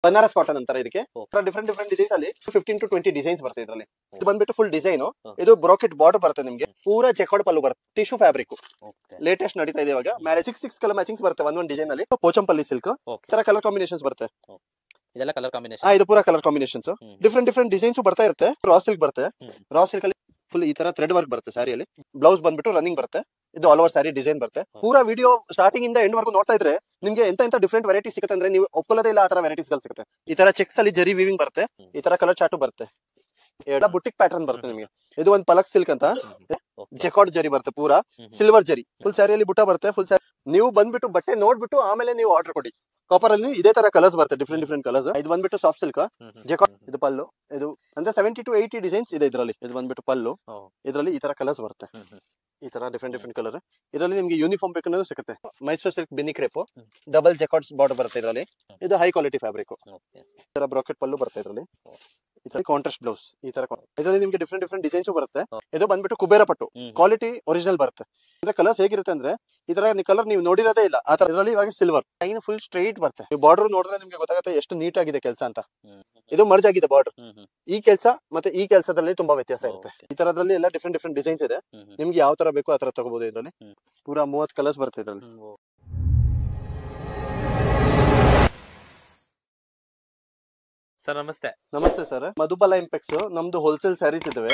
Banaras cotton ಅಂತಾರೆ ಇದಕ್ಕೆ. Okay. Different different designs ಅಲ್ಲಿ 15 to 20 ಡಿಸೈನ್ಸ್ ಬರುತ್ತೆ ಇದರಲ್ಲಿ. ಇದು Okay. ಬಂದ್ಬಿಟ್ಟು ಫುಲ್ ಡಿಸೈನ್. Okay. ಇದು ಬ್ರೋಕೆಟ್ ಬಾರ್ಡರ್ ಬರುತ್ತೆ ನಿಮ್ಗೆ. ಪೂರಾ ಜೆಕಾರ್ಡ್ ಪಲ್ಲು ಬರುತ್ತೆ. Tissue fabric Okay. ಲೇಟೆಸ್ಟ್ ನಡೀತಾ ಇದೆ ಇವಾಗ. ಮ್ಯಾರೇಜ್ 6 ಕಲರ್ ಮ್ಯಾಚಿಂಗ್ಸ್ ಬರುತ್ತೆ ಒಂದ್ ಡಿಸೈನ್ ಅಲ್ಲಿ. Pochampally silk Okay. ತರ ಕಲರ್ ಕಾಂಬಿನೇಷನ್ಸ್ ಬರುತ್ತೆ. ಇದೆಲ್ಲ ಕಲರ್ ಕಾಂಬಿನೇಷನ್. ಇದು ಪೂರಾ colour combinations. Different different designs ಬರ್ತಾ ಇರುತ್ತೆ. ರಾ ಸಿಲ್ಕ್ ಬರುತ್ತೆ. ರಾ ಸಿಲ್ಕ್ ಅಲ್ಲಿ ಫುಲ್ ಈ ತರ ಥ್ರೆಡ್ ವರ್ಕ್ ಬರುತ್ತೆ ಸ್ಯಾರಿಯಲ್ಲಿ. ಬ್ಲೌಸ್ ಬಂದ್ಬಿಟ್ಟು ರನ್ನಿಂಗ್ ಬರುತ್ತೆ. ಇದು ಆಲ್ ಓವರ್ ಸ್ಯಾರಿ ಡಿಸೈನ್ ಬರುತ್ತೆ. ಪೂರಾ ವಿಡಿಯೋ ಸ್ಟಾರ್ಟಿಂಗ್ ಇಂದ ಎಂಡ್ ವರ್ಗು ನೋಡ್ತಾ ಇದ್ರೆ ನಿಮ್ಗೆ ಎಂತ ಡಿಫ್ರೆಂಟ್ ವೆರೈಟಿ ಸಿಗುತ್ತೆ ಅಂದ್ರೆ ನೀವು ಒಪ್ಪಲದೇ ಇಲ್ಲ ಆ ತರ ವೆರೈಟೀಸ್ ಗಳು ಸಿಗುತ್ತೆ. ಈ ತರ ಚೆಕ್ಸ್ ಅಲ್ಲಿ ಜರಿ ವೀವಿಂಗ್ ಬರುತ್ತೆ. ಈ ತರ ಕಲರ್ ಚಾರ್ಟು ಬರುತ್ತೆ. ಎಲ್ಲ ಬುಟಿಕ್ ಪ್ಯಾಟರ್ನ್ ಬರುತ್ತೆ ನಿಮಗೆ. ಇದು ಒಂದು ಪಲಕ್ ಸಿಲ್ಕ್ ಅಂತ ಜೆಕಾರ್ಡ್ ಜರಿ ಬರುತ್ತೆ. ಪೂರಾ ಸಿಲ್ವರ್ ಜರಿ ಫುಲ್ ಸ್ಯಾರಿಯಲ್ಲಿ ಬುಟ್ಟ ಬರುತ್ತೆ. ಫುಲ್ ಸ್ಯಾರಿ ನೀವು ಬಂದ್ಬಿಟ್ಟು ಬಟ್ಟೆ ನೋಡ್ಬಿಟ್ಟು ಆಮೇಲೆ ನೀವು ಆರ್ಡರ್ ಕೊಡಿ. ಕಾಪರ್ ಅಲ್ಲಿ ಇದೇ ತರ ಕಲರ್ಸ್ ಬರುತ್ತೆ. Different different colours. ಇದು ಬಂದ್ಬಿಟ್ಟು ಸಾಫ್ಟ್ ಸಿಲ್ಕ್ ಜೆಕಾರ್ಡ್. ಇದು ಪಲ್ಲು. ಇದು ಅಂದ್ರೆ 70 to 80 ಡಿಸೈನ್ಸ್ ಇದೆ ಇದರಲ್ಲಿ. ಇದು ಬಂದ್ಬಿಟ್ಟು ಪಲ್ಲು. ಇದರಲ್ಲಿ ಈ ತರ ಕಲರ್ಸ್ ಬರುತ್ತೆ. ಈ ತರ ಡಿಫ್ರೆಂಟ್ ಡಿಫ್ರೆಂಟ್ ಕಲರ್. ಇದರಲ್ಲಿ ನಿಮಗೆ ಯೂನಿಫಾರ್ಮ್ ಬೇಕನ್ನೋದು ಸಿಗುತ್ತೆ. Mysuru silk Binny crepe double jacquards border ಬರುತ್ತೆ ಇದರಲ್ಲಿ. ಇದು ಹೈ ಕ್ವಾಲಿಟಿ ಫ್ಯಾಬ್ರಿಕ್. ಈ ತರ ಬ್ರಾಕೆಟ್ ಪಲ್ಲು ಬರುತ್ತೆ ಇದರಲ್ಲಿ. ಈ ತರ ಕಾಂಟ್ರಾಸ್ಟ್ ಬ್ಲೌಸ್. ಈ ತರ ಇದರಲ್ಲಿ ನಿಮಗೆ ಡಿಫ್ರೆಂಟ್ ಡಿಫ್ರೆಂಟ್ ಡಿಸೈನ್ಸ್ ಬರುತ್ತೆ. ಇದು ಬಂದ್ಬಿಟ್ಟು ಕುಬೇರ ಪಟ್ಟು ಕ್ವಾಲಿಟಿ ಒರಿಜಿನಲ್ ಬರುತ್ತೆ. ಅಂದ್ರೆ ಕಲರ್ಸ್ ಹೇಗಿರುತ್ತೆ ಅಂದ್ರೆ ಈ ತರ ಕಲರ್ ನೀವು ನೋಡಿರೋದೇ ಇಲ್ಲ ಆ ತರ. ಇದರಲ್ಲಿ ಇವಾಗ ಸಿಲ್ವರ್ ಲೈನ್ ಫುಲ್ ಸ್ಟ್ರೈಟ್ ಬರುತ್ತೆ. ನೀವು ಬಾರ್ಡರ್ ನೋಡಿದ್ರೆ ನಿಮ್ಗೆ ಗೊತ್ತಾಗುತ್ತೆ ಎಷ್ಟು ನೀಟ್ ಆಗಿದೆ ಕೆಲಸ ಅಂತ. ಇದು ಮರ್ಜ್ ಆಗಿದೆ ಬಾರ್ಡರ್. ಈ ಕೆಲಸ ಮತ್ತೆ ಈ ಕೆಲಸದಲ್ಲಿ ತುಂಬಾ ವ್ಯತ್ಯಾಸ ಇರುತ್ತೆ. ಈ ತರದಲ್ಲಿ ಎಲ್ಲ ಡಿಫ್ರೆಂಟ್ ಡಿಫ್ರೆಂಟ್ ಡಿಸೈನ್ಸ್ ಇದೆ. ನಿಮ್ಗೆ ಯಾವ ತರ ಬೇಕು ಆ ತರ ತಗೋಬಹುದು. ಇದರಲ್ಲಿ ಪೂರಾ 30 ಕಲರ್ಸ್ ಬರುತ್ತೆ ಇದರಲ್ಲಿ. ಸರ್ ನಮಸ್ತೆ. ನಮಸ್ತೆ ಸರ್. ಮಧುಬಾಲ ಇಂಪೆಕ್ಸ್ ನಮ್ದು ಹೋಲ್ಸೇಲ್ ಸ್ಯಾರೀಸ್ ಇದಾವೆ.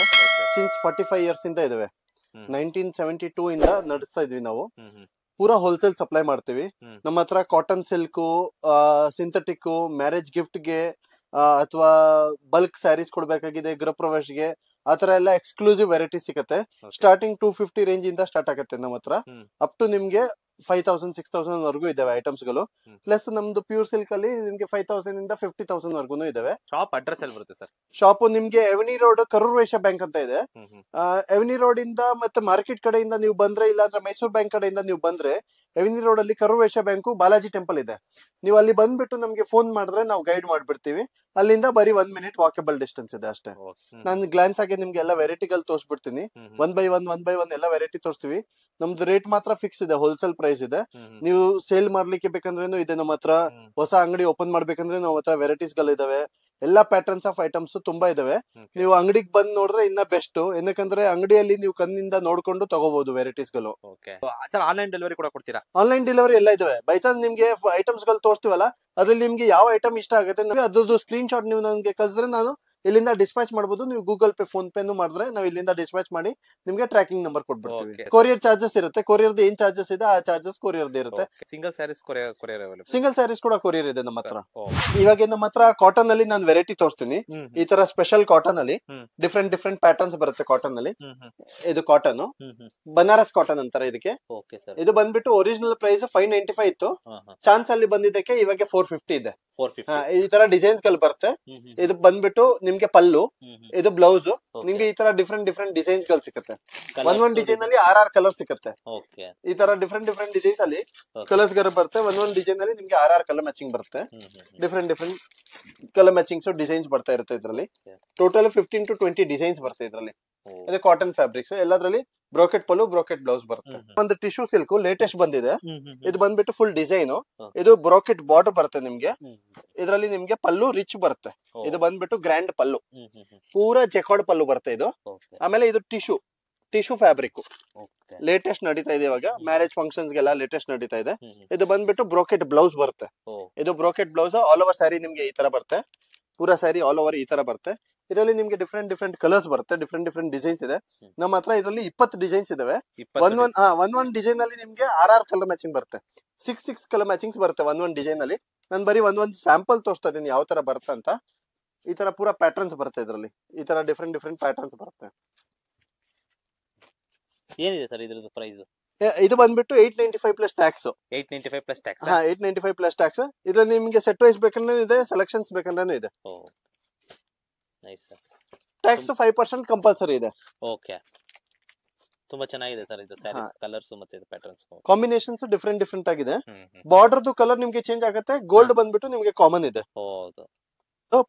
ಸಿನ್ಸ್ 45 ಇಯರ್ಸ್ ಇಂದ ಇದಾವೆ. 1972 ಇಂದ ನಡೆಸ್ತಾ ಇದ್ವಿ ನಾವು. ಪೂರಾ ಹೋಲ್ಸೇಲ್ ಸಪ್ಲೈ ಮಾಡ್ತೀವಿ. ನಮ್ಮ ಹತ್ರ cotton silk, synthetic, marriage gift ಗೆ ಅಥವಾ ಬಲ್ಕ್ ಸ್ಯಾರೀಸ್ ಕೊಡ್ಬೇಕಾಗಿದೆ ಗೃಹ ಪ್ರವೇಶ್ಗೆ ಆ ತರ ಎಲ್ಲ ಎಕ್ಸ್ಕ್ಲೂಸಿವ್ ವೆರೈಟಿ ಸಿಗುತ್ತೆ. ಸ್ಟಾರ್ಟಿಂಗ್ 250 ರೇಂಜ್ ಇಂದ ಸ್ಟಾರ್ಟ್ ಆಗುತ್ತೆ ನಮ್ಮ ಹತ್ರ. ಅಪ್ ಟು ನಿಮ್ಗೆ 5000 6000 ವರೆಗೂ ಇದಾವೆ ಐಟಮ್ಸ್ ಗಳು. ಪ್ಲಸ್ ನಮ್ದು ಪ್ಯೂರ್ ಸಿಲ್ಕ್ ಅಲ್ಲಿ ನಿಮ್ಗೆ 5000 ಇಂದ 50,000 ವರ್ಗು ಇದಾವೆ. ಶಾಪ್ ಅಡ್ರೆಸ್ ಎಲ್ಲಿ ಬರುತ್ತೆ ಸರ್? ಶಾಪ್ ನಿಮ್ಗೆ ಎವನಿ ರೋಡ್ ಕರೂರ್ ವೈಶ್ಯ ಬ್ಯಾಂಕ್ ಅಂತ ಇದೆ. ಎವನಿ ರೋಡ್ ಇಂದ ಮತ್ತೆ ಮಾರ್ಕೆಟ್ ಕಡೆಯಿಂದ ನೀವು ಬಂದ್ರೆ, ಇಲ್ಲ ಅಂದ್ರೆ ಮೈಸೂರು ಬ್ಯಾಂಕ್ ಕಡೆಯಿಂದ ನೀವು ಬಂದ್ರೆ, ಎವನಿ ರೋಡ್ ಅಲ್ಲಿ ಕರೂರ್ ವೈಶ್ಯ ಬ್ಯಾಂಕು, ಬಾಲಾಜಿ ಟೆಂಪಲ್ ಇದೆ. ನೀವು ಅಲ್ಲಿ ಬಂದ್ಬಿಟ್ಟು ನಮ್ಗೆ ಫೋನ್ ಮಾಡಿದ್ರೆ ನಾವು ಗೈಡ್ ಮಾಡ್ಬಿಡ್ತೀವಿ. ಅಲ್ಲಿಂದ ಬರೀ 1 minute ವಾಕೇಬಲ್ ಡಿಸ್ಟೆನ್ಸ್ ಇದೆ ಅಷ್ಟೇ. ನಾನು ಗ್ಲಾನ್ಸ್ ಆಗಿ ನಿಮ್ಗೆ ಎಲ್ಲ ವೆರೈಟಿಗಳು ತೋರಿಸ್ಬಿಡ್ತೀನಿ. ಒನ್ ಬೈ ಒನ್ ಎಲ್ಲ ವೆರೈಟಿ ತೋರಿಸ್ತೀವಿ. ನಮ್ದು ರೇಟ್ ಮಾತ್ರ ಫಿಕ್ಸ್ ಇದೆ. ಹೋಲ್ಸೇಲ್ ಪ್ರೈಸ್ ಇದೆ. ನೀವು ಸೇಲ್ ಮಾಡ್ಲಿಕ್ಕೆ ಬೇಕಂದ್ರೇನು ಇದೆ ನಮ್ಮ ಹತ್ರ. ಹೊಸ ಅಂಗಡಿ ಓಪನ್ ಮಾಡ್ಬೇಕಂದ್ರೆ ನಮ್ಮ ಹತ್ರ ವೆರೈಟೀಸ್ ಗಳು ಇದಾವೆ. ಎಲ್ಲಾ ಪ್ಯಾಟರ್ನ್ಸ್ ಆಫ್ ಐಟಮ್ಸ್ ತುಂಬಾ ಇದಾವೆ. ನೀವು ಅಂಗಡಿಗೆ ಬಂದ್ ನೋಡಿದ್ರೆ ಇನ್ನ ಬೆಸ್ಟ್. ಏನಕ್ಕಂದ್ರೆ ಅಂಗಡಿಯಲ್ಲಿ ನೀವು ಕಣ್ಣಿಂದ ನೋಡ್ಕೊಂಡು ತಗೋಬಹುದು ವೆರೈಟೀಸ್ ಗಳು. ಸರ್ ಆನ್ಲೈನ್ ಡೆಲಿವರಿ ಕೂಡ ಕೊಡ್ತೀರಾ? ಆನ್ಲೈನ್ ಡೆಲಿವರಿ ಎಲ್ಲ ಇದಾವೆ. ಬೈ ಚಾನ್ಸ್ ನಿಮ್ಗೆ ಐಟಮ್ಸ್ ಗಳು ತೋರಿಸ್ತೀವಲ್ಲ, ಅದ್ರಲ್ಲಿ ನಿಮ್ಗೆ ಯಾವ ಐಟಮ್ ಇಷ್ಟ ಆಗುತ್ತೆ ಅದ್ರದ್ದು ಸ್ಕ್ರೀನ್ ಶಾಟ್ ನೀವು ನನಗೆ ಕಳ್ಸಿದ್ರೆ ನಾನು ಇಲ್ಲಿಂದ ಡಿಸ್ಪ್ಯಾಚ್ ಮಾಡಬಹುದು. ನೀವು ಗೂಗಲ್ ಪೇ, ಫೋನ್ ಪೇ ಮಾಡಿದ್ರೆ ನಾವು ಇಲ್ಲಿಂದ ಡಿಸ್ಪ್ಯಾಚ್ ಮಾಡಿ ನಿಮ್ಗೆ ಟ್ರ್ಯಾಕಿಂಗ್ ನಂಬರ್ ಕೊಟ್ಬಿಡ್ತೀವಿ. ಕೊರಿಯರ್ ಚಾರ್ಜಸ್ ಇರುತ್ತೆ. ಕೊರಿಯರ್ ಏನ್ ಚಾರ್ಜಸ್ ಇದೆ ಆ ಚಾರ್ಜಸ್ ಕೊರಿಯರ್ ಇರುತ್ತೆ. ಸಿಂಗಲ್ ಸ್ಯಾರೀಸ್ ಸಿಂಗಲ್ ಸ್ಯಾರೀಸ್ ಕೂಡ ಕೊರಿಯರ್ ಇದೆ ನಮ್ಮ ಹತ್ರ. ಇವಾಗ ನಮ್ಮ ಹತ್ರ ಕಾಟನ್ ಅಲ್ಲಿ ನಾನು ವೆರೈಟಿ ತೋರಿಸ್ತೀನಿ. ಈ ತರ ಸ್ಪೆಷಲ್ ಕಾಟನ್ ಅಲ್ಲಿ ಡಿಫ್ರೆಂಟ್ ಡಿಫ್ರೆಂಟ್ ಪ್ಯಾಟರ್ನ್ಸ್ ಬರುತ್ತೆ ಕಾಟನ್ ಅಲ್ಲಿ. ಇದು ಕಾಟನ್ ಬನಾರಸ್ ಕಾಟನ್ ಅಂತಾರೆ ಇದಕ್ಕೆ. ಇದು ಬಂದ್ಬಿಟ್ಟು ಒರಿಜಿನಲ್ ಪ್ರೈಸ್ 595 ಇತ್ತು. ಚಾನ್ಸ್ ಅಲ್ಲಿ ಬಂದಿದ್ದಕ್ಕೆ ಇವಾಗ 450 ಇದೆ. ಈ ತರ ಡಿಸೈನ್ಸ್ ಗಳು ಬರುತ್ತೆ. ಇದು ಬಂದ್ಬಿಟ್ಟು ನಿಮ್ಗೆ ಪಲ್ಲು, ಇದು ಬ್ಲೌಸ್. ನಿಮ್ಗೆ ಈ ತರ ಡಿಫ್ರೆಂಟ್ ಡಿಫ್ರೆಂಟ್ ಡಿಸೈನ್ಸ್ ಗಳು ಸಿಗುತ್ತೆ. ಒಂದ್ ಡಿಸೈನ್ ಅಲ್ಲಿ 6 ಕಲರ್ ಸಿಗುತ್ತೆ. ಈ ತರ ಡಿಫ್ರೆಂಟ್ ಡಿಫ್ರೆಂಟ್ ಡಿಸೈನ್ಸ್ ಅಲ್ಲಿ ಕಲರ್ಸ್ ಗಳು ಬರುತ್ತೆ. ಒಂದ್ ಡಿಸೈನ್ ಅಲ್ಲಿ ನಿಮ್ಗೆ 6 ಕಲರ್ ಮ್ಯಾಚಿಂಗ್ ಬರುತ್ತೆ. Different different colour matchings designs ಬರ್ತಾ ಇರುತ್ತೆ ಇದರಲ್ಲಿ. ಟೋಟಲ್ 15 to 20 ಡಿಸೈನ್ಸ್ ಬರುತ್ತೆ ಇದರಲ್ಲಿ. ಇದು ಕಾಟನ್ ಫ್ಯಾಬ್ರಿಕ್ಸ್. ಎಲ್ಲದ್ರಲ್ಲಿ ಬ್ರೋಕೆಟ್ ಪಲ್ಲು, ಬ್ರೋಕೆಟ್ ಬ್ಲೌಸ್ ಬರುತ್ತೆ. ಒಂದು ಟಿಶ್ಯೂ ಸಿಲ್ಕ್ ಲೇಟೆಸ್ಟ್ ಬಂದಿದೆ. ಇದು ಬಂದ್ಬಿಟ್ಟು ಫುಲ್ ಡಿಸೈನ್. ಇದು ಬ್ರೋಕೆಟ್ ಬಾರ್ಡರ್ ಬರುತ್ತೆ ನಿಮ್ಗೆ. ಇದರಲ್ಲಿ ನಿಮ್ಗೆ ಪಲ್ಲು ರಿಚ್ ಬರುತ್ತೆ. ಇದು ಬಂದ್ಬಿಟ್ಟು ಗ್ರ್ಯಾಂಡ್ ಪಲ್ಲು, ಪೂರಾ ಜೆಕಾರ್ಡ್ ಪಲ್ಲು ಬರುತ್ತೆ ಇದು. ಆಮೇಲೆ ಇದು ಟಿಶ್ಯೂ ಫ್ಯಾಬ್ರಿಕ್ ಲೇಟೆಸ್ಟ್ ನಡೀತಾ ಇದೆ ಇವಾಗ. ಮ್ಯಾರೇಜ್ ಫಂಕ್ಷನ್ಸ್ ಗೆಲ್ಲ ಲೇಟೆಸ್ಟ್ ನಡೀತಾ ಇದೆ. ಇದು ಬಂದ್ಬಿಟ್ಟು ಬ್ರೋಕೆಟ್ ಬ್ಲೌಸ್ ಬರುತ್ತೆ. ಇದು brocade blouse all over sari ನಿಮ್ಗೆ ಈ ತರ ಬರುತ್ತೆ. ಪೂರಾ ಸ್ಯಾರಿ ಆಲ್ ಓವರ್ ಈ ತರ ಬರುತ್ತೆ. ಇದರಲ್ಲಿ ನಿಮ್ಗೆ ಡಿಫ್ರೆಂಟ್ ಡಿಫ್ರೆಂಟ್ ಕಲರ್ಸ್ ಬರುತ್ತೆ. ಡಿಫ್ರೆಂಟ್ ಡಿಫ್ರೆಂಟ್ ಡಿಸೈನ್ಸ್ ಇದೆ ನಮ್ಮ ಹತ್ರ. ಇದರಲ್ಲಿ 20 ಡಿಸೈನ್ಸ್ ಇದಾವೆ. ಒಂದ್ ಡಿಸೈನ್ ಅಲ್ಲಿ ನಿಮ್ಗೆ 6 ಕಲರ್ ಮ್ಯಾಚಿಂಗ್ ಬರುತ್ತೆ. 6 ಕಲರ್ ಮ್ಯಾಚಿಂಗ್ಸ್ ಬರುತ್ತೆ ಒಂದ್ ಡಿಸೈನ್ ಅಲ್ಲಿ. ನಾನು ಬರೀ ಒಂದ್ ಸ್ಯಾಂಪಲ್ ತೋರಿಸ್ತಾ ಇದೀನಿ ಯಾವ ತರ ಬರುತ್ತೆ ಅಂತ. ಈ ತರ ಪೂರಾ ಪ್ಯಾಟರ್ನ್ಸ್ ಬರುತ್ತೆ ಇದರಲ್ಲಿ. ಈ ತರ ಡಿಫ್ರೆಂಟ್ ಡಿಫ್ರೆಂಟ್ ಪ್ಯಾಟರ್ನ್ಸ್ ಬರುತ್ತೆ. ಏನಿದೆ ಸರ್ ಇದ್ರದ್ದು ಪ್ರೈಸ್? ಇದು ಬಂದ್ಬಿಟ್ಟು 895 plus tax. 895 plus tax. 895 plus tax. ಇದ್ರಲ್ಲಿ ನಿಮ್ಗೆ ಸೆಟ್ ವೈಸ್ ಬೇಕಂದ್ರೆ ಇದೆ, ಸೆಲೆಕ್ಷನ್ಸ್ ಬೇಕಂದ್ರೆ ಇದೆ. ಟ್ಯಾಕ್ಸ್ 5% ಕಂಪಲ್ಸರಿ ಇದೆ. ಓಕೆ, ತುಂಬಾ ಚೆನ್ನಾಗಿದೆ ಸರ್ ಇದು ಸ್ಯಾರೀಸ್. ಕಲರ್ಸ್ ಮತ್ತೆ ಪ್ಯಾಟರ್ನ್ಸ್ ಕಾಂಬಿನೇಷನ್ಸ್ ಡಿಫ್ರೆಂಟ್ ಡಿಫ್ರೆಂಟ್ ಆಗಿದೆ. ಬಾರ್ಡರ್ದು ಕಲರ್ ನಿಮ್ಗೆ ಚೇಂಜ್ ಆಗುತ್ತೆ. ಗೋಲ್ಡ್ ಬಂದ್ಬಿಟ್ಟು ನಿಮ್ಗೆ ಕಾಮನ್ ಇದೆ. ಹೌದು,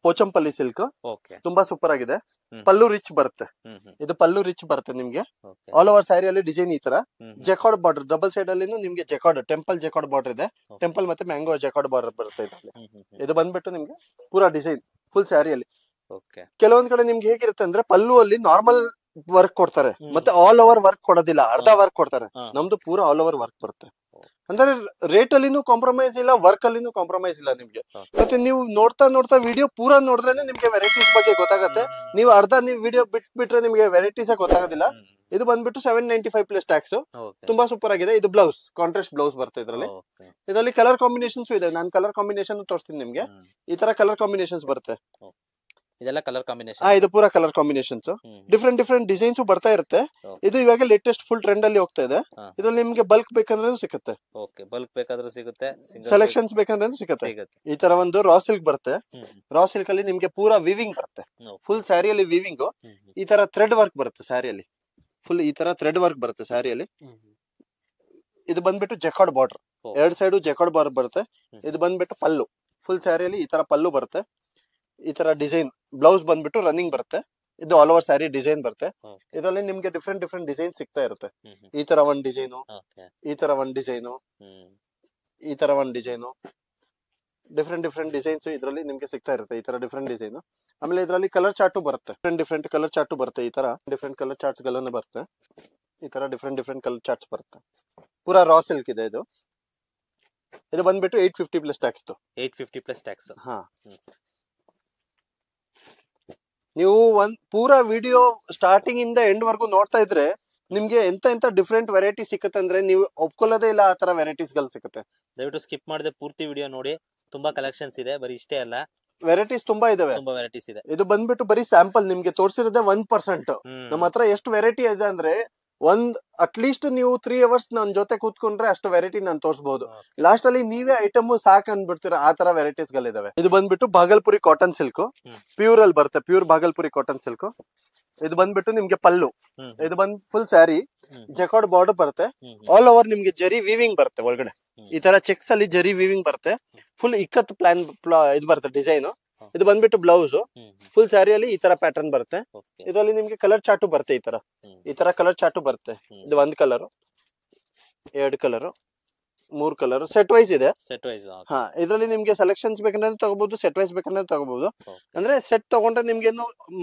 ಪೋಚಂಪಲ್ಲಿ ಸಿಲ್ಕ್ ಓಕೆ ತುಂಬಾ ಸೂಪರ್ ಆಗಿದೆ. ಹ್ಮ್. ಪಲ್ಲು ರಿಚ್ ಬರುತ್ತೆ. ಹ್ಮ್ ಇದು ಪಲ್ಲು ರಿಚ್ ಬರುತ್ತೆ ನಿಮ್ಗೆ. ಓಕೆ ಆಲ್ ಓವರ್ ಸ್ಯಾರಿಯಲ್ಲಿ ಡಿಸೈನ್ ಈ ತರ ಹ್ಮ್ ಜೆಕಾರ್ಡ್ ಬಾರ್ಡರ್, ಡಬಲ್ ಸೈಡ್ ಅಲ್ಲಿ ನಿಮ್ಗೆ ಜೆಕಾರ್ಡ್ ಟೆಂಪಲ್ ಜೆಕಾರ್ಡ್ ಬಾರ್ಡರ್ ಇದೆ. Okay. ಟೆಂಪಲ್ ಮತ್ತೆ ಮ್ಯಾಂಗೋ ಜೆಕಾರ್ಡ್ ಬಾರ್ಡರ್ ಬರುತ್ತೆ ಇದರಲ್ಲಿ. ಹ್ಮ್ ಇದು ಬಂದ್ಬಿಟ್ಟು ನಿಮ್ಗೆ ಪೂರಾ ಡಿಸೈನ್ ಫುಲ್ ಸ್ಯಾರಿಯಲ್ಲಿ. ಓಕೆ ಕೆಲವೊಂದ್ ಕಡೆ ನಿಮ್ಗೆ ಹೇಗಿರುತ್ತೆ ಅಂದ್ರೆ ಪಲ್ಲು ಅಲ್ಲಿ ನಾರ್ಮಲ್ ವರ್ಕ್ ಕೊಡ್ತಾರೆ, ಹ್ಮ್. ಮತ್ತೆ ಆಲ್ ಓವರ್ ವರ್ಕ್ ಕೊಡೋದಿಲ್ಲ, ಅರ್ಧ ವರ್ಕ್ ಕೊಡ್ತಾರೆ. ಹಾ. ನಮ್ದು ಪೂರಾ ಆಲ್ ಓವರ್ ವರ್ಕ್ ಬರುತ್ತೆ. ಅಂದ್ರೆ ರೇಟ್ ಅಲ್ಲಿನೂ ಕಾಂಪ್ರಮೈಸ್ ಇಲ್ಲ, ವರ್ಕ್ ಅಲ್ಲಿನೂ ಕಾಂಪ್ರಮೈಸ್ ಇಲ್ಲ ನಿಮ್ಗೆ. Okay. ಮತ್ತೆ ನೀವು ನೋಡ್ತಾ ವಿಡಿಯೋ ಪೂರಾ ನೋಡಿದ್ರೆ ನಿಮ್ಗೆ ವೆರೈಟೀಸ್ ಬಗ್ಗೆ ಗೊತ್ತಾಗುತ್ತೆ. ನೀವು ಅರ್ಧ ನೀವು ವಿಡಿಯೋ ಬಿಟ್ಬಿಟ್ರೆ ನಿಮ್ಗೆ ವೆರೈಟೀಸ್ ಗೊತ್ತಾಗೋದಿಲ್ಲ. ಇದು ಬಂದ್ಬಿಟ್ಟು 795 ಪ್ಲಸ್ ಟ್ಯಾಕ್ಸ್. ಓಕೆ ತುಂಬಾ ಸೂಪರ್ ಆಗಿದೆ. ಇದು ಬ್ಲೌಸ್ ಕಾಂಟ್ರಾಸ್ಟ್ ಬ್ಲೌಸ್ ಬರುತ್ತೆ ಇದರಲ್ಲಿ. ಓಕೆ ಇದರಲ್ಲಿ ಕಲರ್ ಕಾಂಬಿನೇಷನ್ಸ್ ಇದೆ. ನಾನು ಕಲರ್ ಕಾಂಬಿನೇಷನ್ ತೋರಿಸ್ತೀನಿ ನಿಮ್ಗೆ. ಈ ತರ ಕಲರ್ ಕಾಂಬಿನೇಷನ್ಸ್ ಬರುತ್ತೆ. ಇದೆಲ್ಲ ಕಲರ್ ಕಾಂಬಿನೇಷನ್. ಇದು ಪೂರಾ ಕಲರ್ ಕಾಂಬಿನೇಷನ್ಸ್, ಡಿಫ್ರೆಂಟ್ ಡಿಸೈನ್ಸ್ ಬರ್ತಾ ಇರುತ್ತೆ. Okay. ಇದು ಇವಾಗ ಲೇಟೆಸ್ಟ್ ಫುಲ್ ಟ್ರೆಂಡ್ ಅಲ್ಲಿ ಹೋಗ್ತಾ ಇದೆ. ಹಾ. ಇದ್ರಲ್ಲಿ ನಿಮ್ಗೆ ಬಲ್ಕ್ ಬೇಕಂದ್ರೆ ಸಿಗುತ್ತೆ, ಓಕೆ ಬಲ್ಕ್ ಬೇಕಾದ್ರೂ ಸಿಗುತ್ತೆ, ಸೆಲೆಕ್ಷನ್ಸ್ ಬೇಕಂದ್ರೆ ಸಿಗುತ್ತೆ. ಸಿಗುತ್ತೆ. ಈ ತರ ಒಂದು ರಾ ಸಿಲ್ಕ್ ಬರುತ್ತೆ. ಹ್ಮ್ ರಾ ಸಿಲ್ಕ್ ಅಲ್ಲಿ ನಿಮ್ಗೆ ಪೂರಾ ವಿವಿಂಗ್ ಬರುತ್ತೆ. Okay. ಫುಲ್ ಸ್ಯಾರಿಯಲ್ಲಿ ವಿವಿಂಗ್. ಈ ತರ ಥ್ರೆಡ್ ವರ್ಕ್ ಬರುತ್ತೆ ಸ್ಯಾರಿಯಲ್ಲಿ. ಫುಲ್ ಈ ತರ ಥ್ರೆಡ್ ವರ್ಕ್ ಬರುತ್ತೆ ಸ್ಯಾರಿಯಲ್ಲಿ. ಇದು ಬಂದ್ಬಿಟ್ಟು ಜೆಕಾರ್ಡ್ ಬಾರ್ಡರ್, Oh. ಎರಡ್ ಸೈಡು ಜೆಕಾರ್ಡ್ ಬಾರ್ಡರ್ ಬರುತ್ತೆ. ಇದು ಬಂದ್ಬಿಟ್ಟು ಪಲ್ಲು, ಫುಲ್ ಸ್ಯಾರಿಯಲ್ಲಿ ಈ ತರ ಪಲ್ಲು ಬರುತ್ತೆ. ಈ ತರ ಡಿಸೈನ್ ಬ್ಲೌಸ್ ಬಂದ್ಬಿಟ್ಟು ರನ್ನಿಂಗ್ ಬರುತ್ತೆ. ಇದು ಆಲ್ ಓವರ್ ಸ್ಯಾರಿ ಡಿಸೈನ್ ಬರುತ್ತೆ. Okay. ಇದರಲ್ಲಿ ನಿಮ್ಗೆ ಡಿಫ್ರೆಂಟ್ ಡಿಸೈನ್ ಸಿಗ್ತಾ ಇರುತ್ತೆ. ಹ್ಮ್ ಈ ತರ ಒಂದ್ ಡಿಸೈನು, ಓಕೆ ಈ ತರ ಒಂದ್ ಡಿಸೈನು, ಈ ತರ ಒಂದ್ ಡಿಸೈನು, ಡಿಫ್ರೆಂಟ್ ಡಿಸೈನ್ಸ್ ಇದರಲ್ಲಿ ನಿಮ್ಗೆ ಸಿಗ್ತಾ ಇರುತ್ತೆ. ಈ ತರ ಡಿಫ್ರೆಂಟ್ ಡಿಸೈನ್. ಆಮೇಲೆ ಇದರಲ್ಲಿ ಕಲರ್ ಚಾರ್ಟು ಬರುತ್ತೆ, ಡಿಫ್ರೆಂಟ್ ಕಲರ್ ಚಾರ್ಟು ಬರುತ್ತೆ. ಈ ತರ ಡಿಫ್ರೆಂಟ್ ಕಲರ್ ಚಾರ್ಟ್ಸ್ ಗಳನ್ನ ಬರುತ್ತೆ. ಈ ತರ ಡಿಫ್ರೆಂಟ್ ಕಲರ್ ಚಾರ್ಟ್ಸ್ ಬರುತ್ತೆ. ಪೂರಾ ರಾ ಸಿಲ್ಕ್ ಇದೆ ಇದು. ಇದು ಬಂದ್ಬಿಟ್ಟು 850 ಪ್ಲಸ್ ಟ್ಯಾಕ್ಸ್. 850 plus tax. ಹಾ, ನೀವು ಒಂದ್ ಪೂರಾ ವಿಡಿಯೋ ಸ್ಟಾರ್ಟಿಂಗ್ ಇಂದ ಎಂಡ್ ವರ್ಗು ನೋಡ್ತಾ ಇದ್ರೆ ನಿಮ್ಗೆ ಎಂತ ಡಿಫ್ರೆಂಟ್ ವೆರೈಟಿ ಸಿಕ್ಕತ್ತೆ ಅಂದ್ರೆ ನೀವು ಒಪ್ಕೊಳ್ಳೋದೇ ಇಲ್ಲ, ಆ ತರ ವೆರೈಟೀಸ್ ಗಳು ಸಿಗುತ್ತೆ. ದಯವಿಟ್ಟು ಸ್ಕಿಪ್ ಮಾಡದೆ ಪೂರ್ತಿ ವಿಡಿಯೋ ನೋಡಿ. ತುಂಬಾ ಕಲೆಕ್ಷನ್ಸ್ ಇದೆ, ಬರೀ ಇಷ್ಟೇ ಅಲ್ಲ, ವೆರೈಟೀಸ್ ತುಂಬಾ ಇದಾವೆ. ತುಂಬಾ ವೆರೈಟೀಸ್ ಇದೆ. ಇದು ಬಂದ್ಬಿಟ್ಟು ಬರೀ ಸ್ಯಾಂಪಲ್ ನಿಮ್ಗೆ ತೋರಿಸಿರೋದೇ 1%. ನಮ್ಮ ಹತ್ರ ಎಷ್ಟು ವೆರೈಟಿ ಇದೆ ಅಂದ್ರೆ ಅಟ್ಲೀಸ್ಟ್ ನೀವು 3 ಅವರ್ಸ್ ನನ್ನ ಜೊತೆ ಕೂತ್ಕೊಂಡ್ರೆ ಅಷ್ಟು ವೆರೈಟಿ ನಾನು ತೋರಿಸಬಹುದು. ಲಾಸ್ಟ್ ಅಲ್ಲಿ ನೀವೇ ಐಟಮ್ ಸಾಕ್ ಅಂದ್ಬಿಡ್ತೀರಾ, ಆ ತರ ವೆರೈಟೀಸ್ ಗಳಿದಾವೆ. ಇದು ಬಂದ್ಬಿಟ್ಟು ಭಾಗಲ್ಪುರಿ ಕಾಟನ್ ಸಿಲ್ಕ್, ಪ್ಯೂರ್ ಅಲ್ಲಿ ಬರುತ್ತೆ, ಪ್ಯೂರ್ ಭಾಗಲ್ಪುರಿ ಕಾಟನ್ ಸಿಲ್ಕ್. ಇದು ಬಂದ್ಬಿಟ್ಟು ನಿಮ್ಗೆ ಪಲ್ಲು. ಇದು ಬಂದ್ ಫುಲ್ ಸ್ಯಾರಿ ಜೆಕಾರ್ಡ್ ಬಾರ್ಡರ್ ಬರುತ್ತೆ. ಆಲ್ ಓವರ್ ನಿಮ್ಗೆ ಜರಿ ವೀವಿಂಗ್ ಬರುತ್ತೆ ಒಳಗಡೆ. ಈ ತರ ಚೆಕ್ಸ್ ಅಲ್ಲಿ ಜರಿ ವೀವಿಂಗ್ ಬರುತ್ತೆ. ಫುಲ್ ಇಕ್ಕತ್ ಪ್ಲಾನ್ ಇದು ಬರುತ್ತೆ ಡಿಸೈನ್. ಇದು ಬಂದ್ಬಿಟ್ಟು ಬ್ಲೌಸ್. ಫುಲ್ ಸ್ಯಾರಿಯಲ್ಲಿ ಈ ತರ ಪ್ಯಾಟರ್ನ್ ಬರುತ್ತೆ. ಇದರಲ್ಲಿ ನಿಮ್ಗೆ ಕಲರ್ ಚಾರ್ಟು ಬರುತ್ತೆ. ಈ ತರ ಕಲರ್ ಚಾರ್ಟು ಬರುತ್ತೆ. ಇದು ಒಂದ್ colour, 2 colour, 3 colour set wise ಇದೆ. Set wise. ಹಾ, ಇದರಲ್ಲಿ ನಿಮ್ಗೆ ಸೆಲೆಕ್ಷನ್ಸ್ ಬೇಕಂದ್ರೆ ತಗೋಬಹುದು, ಸೆಟ್ ವೈಸ್ ಬೇಕಂದ್ರೆ ತಗೋಬಹುದು. ಅಂದ್ರೆ ಸೆಟ್ ತಗೊಂಡ್ರೆ ನಿಮ್ಗೆ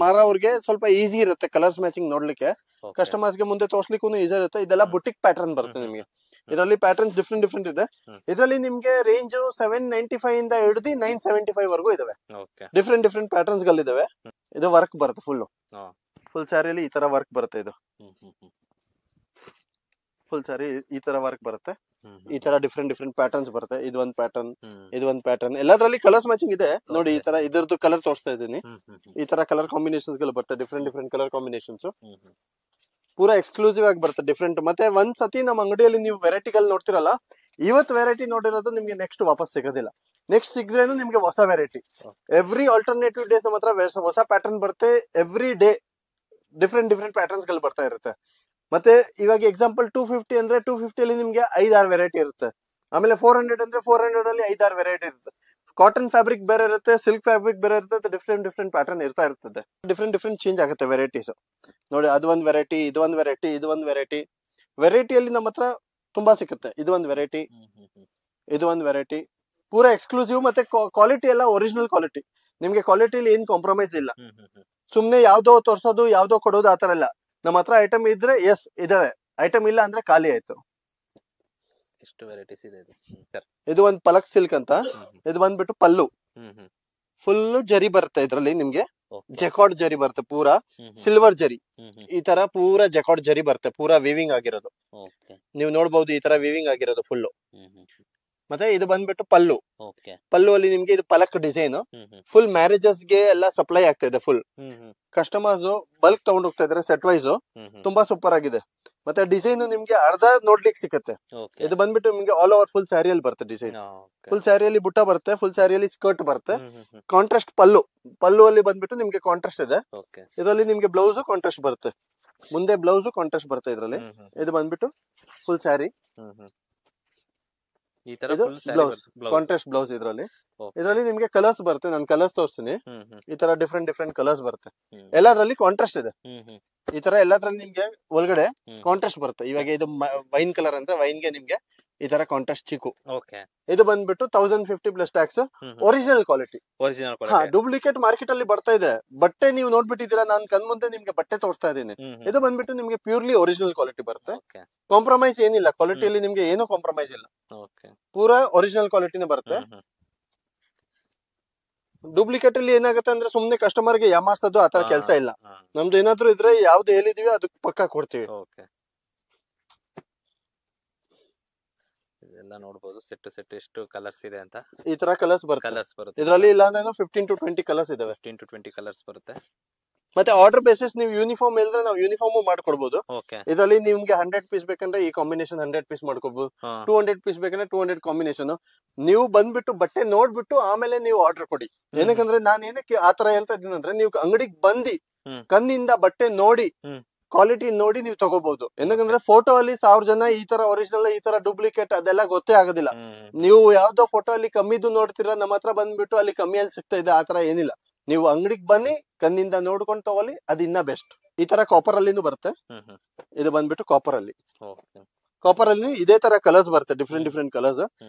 ಮಾರೋರ್ಗೆ ಸ್ವಲ್ಪ ಈಸಿ ಇರುತ್ತೆ ಕಲರ್ಸ್ ಮ್ಯಾಚಿಂಗ್ ನೋಡ್ಲಿಕ್ಕೆ. ಕಸ್ಟಮರ್ಸ್ ಗೆ ಮುಂದೆ ತೋರ್ಸ್ಲಿಕ್ಕೂ ಈಸಿ ಇರುತ್ತೆ. ಇದೆಲ್ಲ ಬುಟಿಕ್ ಪ್ಯಾಟರ್ನ್ ಬರುತ್ತೆ ನಿಮ್ಗೆ. ಇದರಲ್ಲಿ ಪ್ಯಾಟರ್ನ್ಸ್ ಡಿಫ್ರೆಂಟ್ ಇದೆ. ಇದರಲ್ಲಿ ನಿಮ್ಗೆ ರೇಂಜ್ 795 ಇಂದ ಹಿಡಿದು 975 ವರೆಗೂ ಇದಾವೆ. ಡಿಫ್ರೆಂಟ್ ಪ್ಯಾಟರ್ನ್ಸ್ ಗಳಿದಾವೆ. ಇದು ವರ್ಕ್ ಬರುತ್ತೆ ಫುಲ್ ಸ್ಯಾರಿಯಲ್ಲಿ ಈ ತರ ವರ್ಕ್ ಬರುತ್ತೆ. ಇದು ಫುಲ್ ಸ್ಯಾರಿ ಈ ತರ ವರ್ಕ್ ಬರುತ್ತೆ. ಈ ತರ ಡಿಫ್ರೆಂಟ್ ಪ್ಯಾಟರ್ನ್ಸ್ ಬರುತ್ತೆ. ಇದು ಒಂದ್ ಪ್ಯಾಟರ್ನ್, ಇದು ಒಂದ್ ಪ್ಯಾಟರ್ನ್. ಎಲ್ಲದ್ರಲ್ಲಿ ಕಲರ್ಸ್ ಮ್ಯಾಚಿಂಗ್ ಇದೆ ನೋಡಿ. ಈ ತರ ಇದರದ್ದು ಕಲರ್ ತೋರಿಸ್ತಾ ಇದ್ದೀನಿ. ಈ ತರ ಕಲರ್ ಕಾಂಬಿನೇಷನ್ಸ್ ಗಳು ಬರುತ್ತೆ. ಡಿಫ್ರೆಂಟ್ ಕಲರ್ ಕಾಂಬಿನೇಷನ್ಸ್ ಪೂರಾ ಎಕ್ಸ್ಕ್ಲೂಸಿವ್ ಆಗಿ ಬರುತ್ತೆ, ಡಿಫ್ರೆಂಟ್. ಮತ್ತೆ ಒಂದ್ ಸತಿ ನಮ್ಮ ಅಂಗಡಿಯಲ್ಲಿ ನೀವು ವೆರೈಟಿಗಳು ನೋಡ್ತಿರಲ್ಲ, ಇವತ್ತು ವೆರೈಟಿ ನೋಡಿರೋದು ನಿಮ್ಗೆ ನೆಕ್ಸ್ಟ್ ವಾಪಸ್ ಸಿಗೋದಿಲ್ಲ. ನೆಕ್ಸ್ಟ್ ಸಿಗದ್ರೇನು ನಿಮ್ಗೆ ಹೊಸ ವೆರೈಟಿ. ಎವ್ರಿ ಆಲ್ಟರ್ನೇಟಿವ್ ಡೇಸ್ ನಮ್ಮ ಹತ್ರ ಹೊಸ ಪ್ಯಾಟರ್ನ್ ಬರುತ್ತೆ. ಎವ್ರಿ ಡೇ ಡಿಫ್ರೆಂಟ್ ಪ್ಯಾಟರ್ನ್ಸ್ ಗಳು ಬರ್ತಾ ಇರುತ್ತೆ. ಮತ್ತೆ ಇವಾಗ ಎಕ್ಸಾಂಪಲ್ 250 ಅಂದ್ರೆ 250 ಅಲ್ಲಿ ನಿಮ್ಗೆ 5-6 ವೆರೈಟಿ ಇರುತ್ತೆ. ಆಮೇಲೆ 400 ಅಂದ್ರೆ 400 ಅಲ್ಲಿ 5-6 ವೆರೈಟಿ ಇರುತ್ತೆ. ಕಾಟನ್ ಫ್ಯಾಬ್ರಿಕ್ ಬೇರೆ ಇರುತ್ತೆ, ಸಿಲ್ಕ್ ಫ್ಯಾಬ್ರಿಕ್ ಬೇರೆ ಇರುತ್ತೆ. ಡಿಫ್ರೆಂಟ್ ಪ್ಯಾಟರ್ನ್ ಇರ್ತಾ ಇರ್ತದೆ. ಡಿಫ್ರೆಂಟ್ ಚೇಂಜ್ ಆಗುತ್ತೆ ವೆರೈಟೀಸ್ ನೋಡಿ. ಅದು ಒಂದ್ ವೆರೈಟಿ, ಇದು ಒಂದ್ ವೆರೈಟಿ, ಇದು ಒಂದ್ ವೆರೈಟಿ. ವೆರೈಟಿಯಲ್ಲಿ ನಮ್ಮ ಹತ್ರ ತುಂಬಾ ಸಿಗುತ್ತೆ. ಇದು ಒಂದ್ ವೆರೈಟಿ, ಇದು ಒಂದ್ ವೆರೈಟಿ. ಪೂರಾ ಎಕ್ಸ್ಕ್ಲೂಸಿವ್. ಮತ್ತೆ ಕ್ವಾಲಿಟಿ ಎಲ್ಲ ಒರಿಜಿನಲ್ ಕ್ವಾಲಿಟಿ. ನಿಮ್ಗೆ ಕ್ವಾಲಿಟಿಲಿ ಏನ್ ಕಾಂಪ್ರಮೈಸ್ ಇಲ್ಲ. ಸುಮ್ನೆ ಯಾವ್ದೋ ತೋರ್ಸೋದು, ಯಾವ್ದೋ ಕೊಡೋದು ಆತರ ಇಲ್ಲ. ನಮ್ಮ ಹತ್ರ ಐಟಮ್ ಇದ್ರೆ ಎಸ್ ಇದಾವೆ, ಐಟಮ್ ಇಲ್ಲ ಅಂದ್ರೆ ಖಾಲಿ ಆಯ್ತು. ಎಷ್ಟು ವೆರೈಟೀಸ್ ಇದೆ ಇದು. ಇದು ಒಂದ್ ಪಲಕ್ ಸಿಲ್ಕ್ ಅಂತ. ಇದು ಬಂದ್ಬಿಟ್ಟು ಪಲ್ಲು ಫುಲ್ ಜರಿ ಬರುತ್ತೆ. ಇದ್ರಲ್ಲಿ ನಿಮ್ಗೆ ಜೆಕಾರ್ಡ್ ಜರಿ ಬರುತ್ತೆ, ಪೂರಾ ಸಿಲ್ವರ್ ಜರಿ. ಈ ತರ ಪೂರಾ ಜೆಕಾರ್ಡ್ ಜರಿ ಬರುತ್ತೆ, ಪೂರಾ ವಿವಿಂಗ್ ಆಗಿರೋದು. ನೀವು ನೋಡ್ಬಹುದು ಈ ತರ ವಿವಿಂಗ್ ಆಗಿರೋದು ಫುಲ್. ಮತ್ತೆ ಇದು ಬಂದ್ಬಿಟ್ಟು ಪಲ್ಲು. ಪಲ್ಲು ಅಲ್ಲಿ ನಿಮ್ಗೆ ಇದು ಪಲಕ್ ಡಿಸೈನ್. ಫುಲ್ ಮ್ಯಾರೇಜಸ್ ಗೆ ಎಲ್ಲ ಸಪ್ಲೈ ಆಗ್ತಾ ಇದೆ. ಫುಲ್ ಕಸ್ಟಮರ್ಸ್ ಬಲ್ಕ್ ತಗೊಂಡ್ ಹೋಗ್ತಾ ಇದಾರೆ ಸೆಟ್ ವೈಸ್. ತುಂಬಾ ಸೂಪರ್ ಆಗಿದೆ. ಮತ್ತೆ ಡಿಸೈನ್ ನಿಮ್ಗೆ ಅರ್ಧ ನೋಡ್ಲಿಕ್ಕೆ ಸಿಗುತ್ತೆ. ಇದು ಬಂದ್ಬಿಟ್ಟು ನಿಮ್ಗೆ ಆಲ್ ಓವರ್ ಫುಲ್ ಸ್ಯಾರಿಯಲ್ಲಿ ಬರುತ್ತೆ ಡಿಸೈನ್. ಫುಲ್ ಸ್ಯಾರಿಯಲ್ಲಿ ಬುಟ್ಟ ಬರುತ್ತೆ, ಫುಲ್ ಸ್ಯಾರಿಯಲ್ಲಿ ಸ್ಕರ್ಟ್ ಬರುತ್ತೆ. ಕಾಂಟ್ರಾಸ್ಟ್ ಪಲ್ಲು ಅಲ್ಲಿ ಬಂದ್ಬಿಟ್ಟು ನಿಮ್ಗೆ ಕಾಂಟ್ರಾಸ್ಟ್ ಇದೆ. ಇದರಲ್ಲಿ ನಿಮ್ಗೆ ಬ್ಲೌಸ್ ಕಾಂಟ್ರಾಸ್ಟ್ ಬರುತ್ತೆ. ಮುಂದೆ ಬ್ಲೌಸ್ ಕಾಂಟ್ರಾಸ್ಟ್ ಬರುತ್ತೆ ಇದರಲ್ಲಿ. ಇದು ಬಂದ್ಬಿಟ್ಟು ಫುಲ್ ಸ್ಯಾರಿ. ಈ ತರ ಇದು ಫುಲ್ ಸ್ಯಾರಿ ಬ್ಲೌಸ್, ಬರುತ್ತೆ ಬ್ಲೌಸ್. ಕಾಂಟ್ರಾಸ್ಟ್ ಬ್ಲೌಸ್ ಇದ್ರಲ್ಲಿ. ಓಕೆ. ಇದರಲ್ಲಿ ನಿಮ್ಗೆ ಕಲರ್ಸ್ ಬರುತ್ತೆ, ನಾನು ಕಲರ್ಸ್ ತೋರಿಸ್ತೀನಿ. ಹ್ಮ್. ಈ ತರ ಡಿಫ್ರೆಂಟ್ ಡಿಫ್ರೆಂಟ್ ಕಲರ್ಸ್ ಬರುತ್ತೆ. ಹ್ಮ್. ಎಲ್ಲದ್ರಲ್ಲಿ ಕಾಂಟ್ರಾಸ್ಟ್ ಇದೆ. ಹ್ಮ್. ಈ ತರ ಎಲ್ಲದ್ರಲ್ಲಿ ನಿಮ್ಗೆ ಒಳಗಡೆ ಹ್ಮ್. ಕಾಂಟ್ರಾಸ್ಟ್ ಬರುತ್ತೆ. ಇವಾಗ ಇದು ವೈನ್ ಕಲರ್ ಅಂದ್ರೆ ವೈನ್ ಗೆ ನಿಮ್ಗೆ ಈ ತರ ಕಾಂಟ್ರಾಸ್ಟ್ ಚಿಕ್ಕು. ಓಕೆ. ಇದು ಬಂದ್ಬಿಟ್ಟು 1050 plus tax. Original quality. Original ಹಾ, ಕ್ವಾಲಿಟಿ. ಡೂಪ್ಲಿಕೇಟ್ ಮಾರ್ಕೆಟ್ ಅಲ್ಲಿ ಬರ್ತಾ ಇದೆ. ಬಟ್ಟೆ ನೀವು ನೋಡ್ಬಿಟ್ಟಿದ್ದೀರಾ, ನಾನು ಕಣ್ಮುಂದೆ ನಿಮ್ಗೆ ಬಟ್ಟೆ ತೋರಿಸ್ತಾ ಇದ್ದೀನಿ. ಇದು ಬಂದ್ಬಿಟ್ಟು ನಿಮ್ಗೆ ಪ್ಯೂರ್ಲಿ ಒರಿಜಿನಲ್ ಕ್ವಾಲಿಟಿ ಬರುತ್ತೆ. ಓಕೆ. ಕಾಂಪ್ರಮೈಸ್ ಏನಿಲ್ಲ, ಕ್ವಾಲಿಟಿಯಲ್ಲಿ ನಿಮ್ಗೆ ಏನು ಕಾಂಪ್ರಮೈಸ್ ಇಲ್ಲ, ಓಕೆ. ಪೂರಾ ಒರಿಜಿನಲ್ ಕ್ವಾಲಿಟಿನೇ ಬರುತ್ತೆ. ಡೂಪ್ಲಿಕೇಟ್ ಅಲ್ಲಿ ಏನಾಗುತ್ತೆ ಅಂದ್ರೆ ಸುಮ್ನೆ ಕಸ್ಟಮರ್ ಗೆ ಯಾಮಾರ್ಸೋದು ಆತರ ಕೆಲಸ ಇಲ್ಲ. ನಮ್ದು ಏನಾದ್ರು ಇದ್ರೆ ಯಾವ್ದು ಹೇಳಿದೀವಿ ಅದಕ್ಕೆ ಪಕ್ಕ ಕೊಡ್ತೀವಿ. ಓಕೆ. ಇದೆಲ್ಲ ನೋಡಬಹುದು ಸೆಟ್ ಎಷ್ಟು ಕಲರ್ಸ್ ಇದೆ ಅಂತ. ಈ ತರ ಕಲರ್ಸ್ ಬರುತ್ತೆ. ಕಲರ್ಸ್ ಬರುತ್ತೆ ಇದರಲ್ಲಿ ಇಲ್ಲ ಅಂದ್ರೆ 15 to 20 ಕಲರ್ಸ್ ಇದಾವೆ. 15 to 20 ಕಲರ್ಸ್ ಬರುತ್ತೆ. ಮತ್ತೆ ಆರ್ಡರ್ ಬೇಸಿಸ್ ನೀವು ಯೂನಿಫಾರ್ಮ್ ಹೇಳಿದ್ರೆ ನಾವು ಯೂನಿಫಾರ್ಮ್ ಮಾಡ್ಕೊಡ್ಬೋದು. ಓಕೆ. ಇದರಲ್ಲಿ ನಿಮ್ಗೆ 100 ಪೀಸ್ ಬೇಕಂದ್ರೆ ಈ ಕಾಂಬಿನೇಷನ್ 100 ಪೀಸ್ ಮಾಡ್ಕೋಬಹುದು. 200 ಪೀಸ್ ಬೇಕಂದ್ರೆ 200 ಕಾಂಬಿನೇಷನ್. ನೀವು ಬಂದ್ಬಿಟ್ಟು ಬಟ್ಟೆ ನೋಡ್ಬಿಟ್ಟು ಆಮೇಲೆ ನೀವು ಆರ್ಡರ್ ಕೊಡಿ. ಏನಕ್ಕಂದ್ರೆ ನಾನು ಏನಕ್ಕೆ ಆತರ ಹೇಳ್ತಾ ಇದ್ದೀನಿ ಅಂದ್ರೆ, ನೀವು ಅಂಗಡಿಗೆ ಬಂದಿ ಕಣ್ಣಿಂದ ಬಟ್ಟೆ ನೋಡಿ ಕ್ವಾಲಿಟಿ ನೋಡಿ ನೀವು ತಗೋಬಹುದು. ಏನಕ್ಕಂದ್ರೆ ಫೋಟೋ ಅಲ್ಲಿ 1000 ಜನ ಈ ತರ ಒರಿಜಿನಲ್ ಈ ತರ ಡೂಪ್ಲಿಕೇಟ್ ಅದೆಲ್ಲ ಗೊತ್ತೇ ಆಗೋದಿಲ್ಲ. ನೀವು ಯಾವ್ದೋ ಫೋಟೋ ಅಲ್ಲಿ ಕಮ್ಮಿದು ನೋಡ್ತೀರಾ, ನಮ್ಮ ಹತ್ರ ಬಂದ್ಬಿಟ್ಟು ಅಲ್ಲಿ ಕಮ್ಮಿಯಲ್ಲಿ ಸಿಗ್ತಾ ಇದೆ, ಆತರ ಏನಿಲ್ಲ. ನೀವು ಅಂಗಡಿಗೆ ಬನ್ನಿ, ಕಣ್ಣಿಂದ ನೋಡ್ಕೊಂಡು ತಗೊಳ್ಳಿ, ಅದು ಇನ್ನ ಬೆಸ್ಟ್. ಈ ತರ ಕಾಪರ್ ಅಲ್ಲಿನೂ ಬರುತ್ತೆ. ಇದು ಬಂದ್ಬಿಟ್ಟು ಕಾಪರ್ ಅಲ್ಲಿ. ಕಾಪರ್ ಅಲ್ಲಿ ಇದೇ ತರ ಕಲರ್ಸ್ ಬರುತ್ತೆ, ಡಿಫ್ರೆಂಟ್ ಡಿಫ್ರೆಂಟ್ ಕಲರ್ಸ್.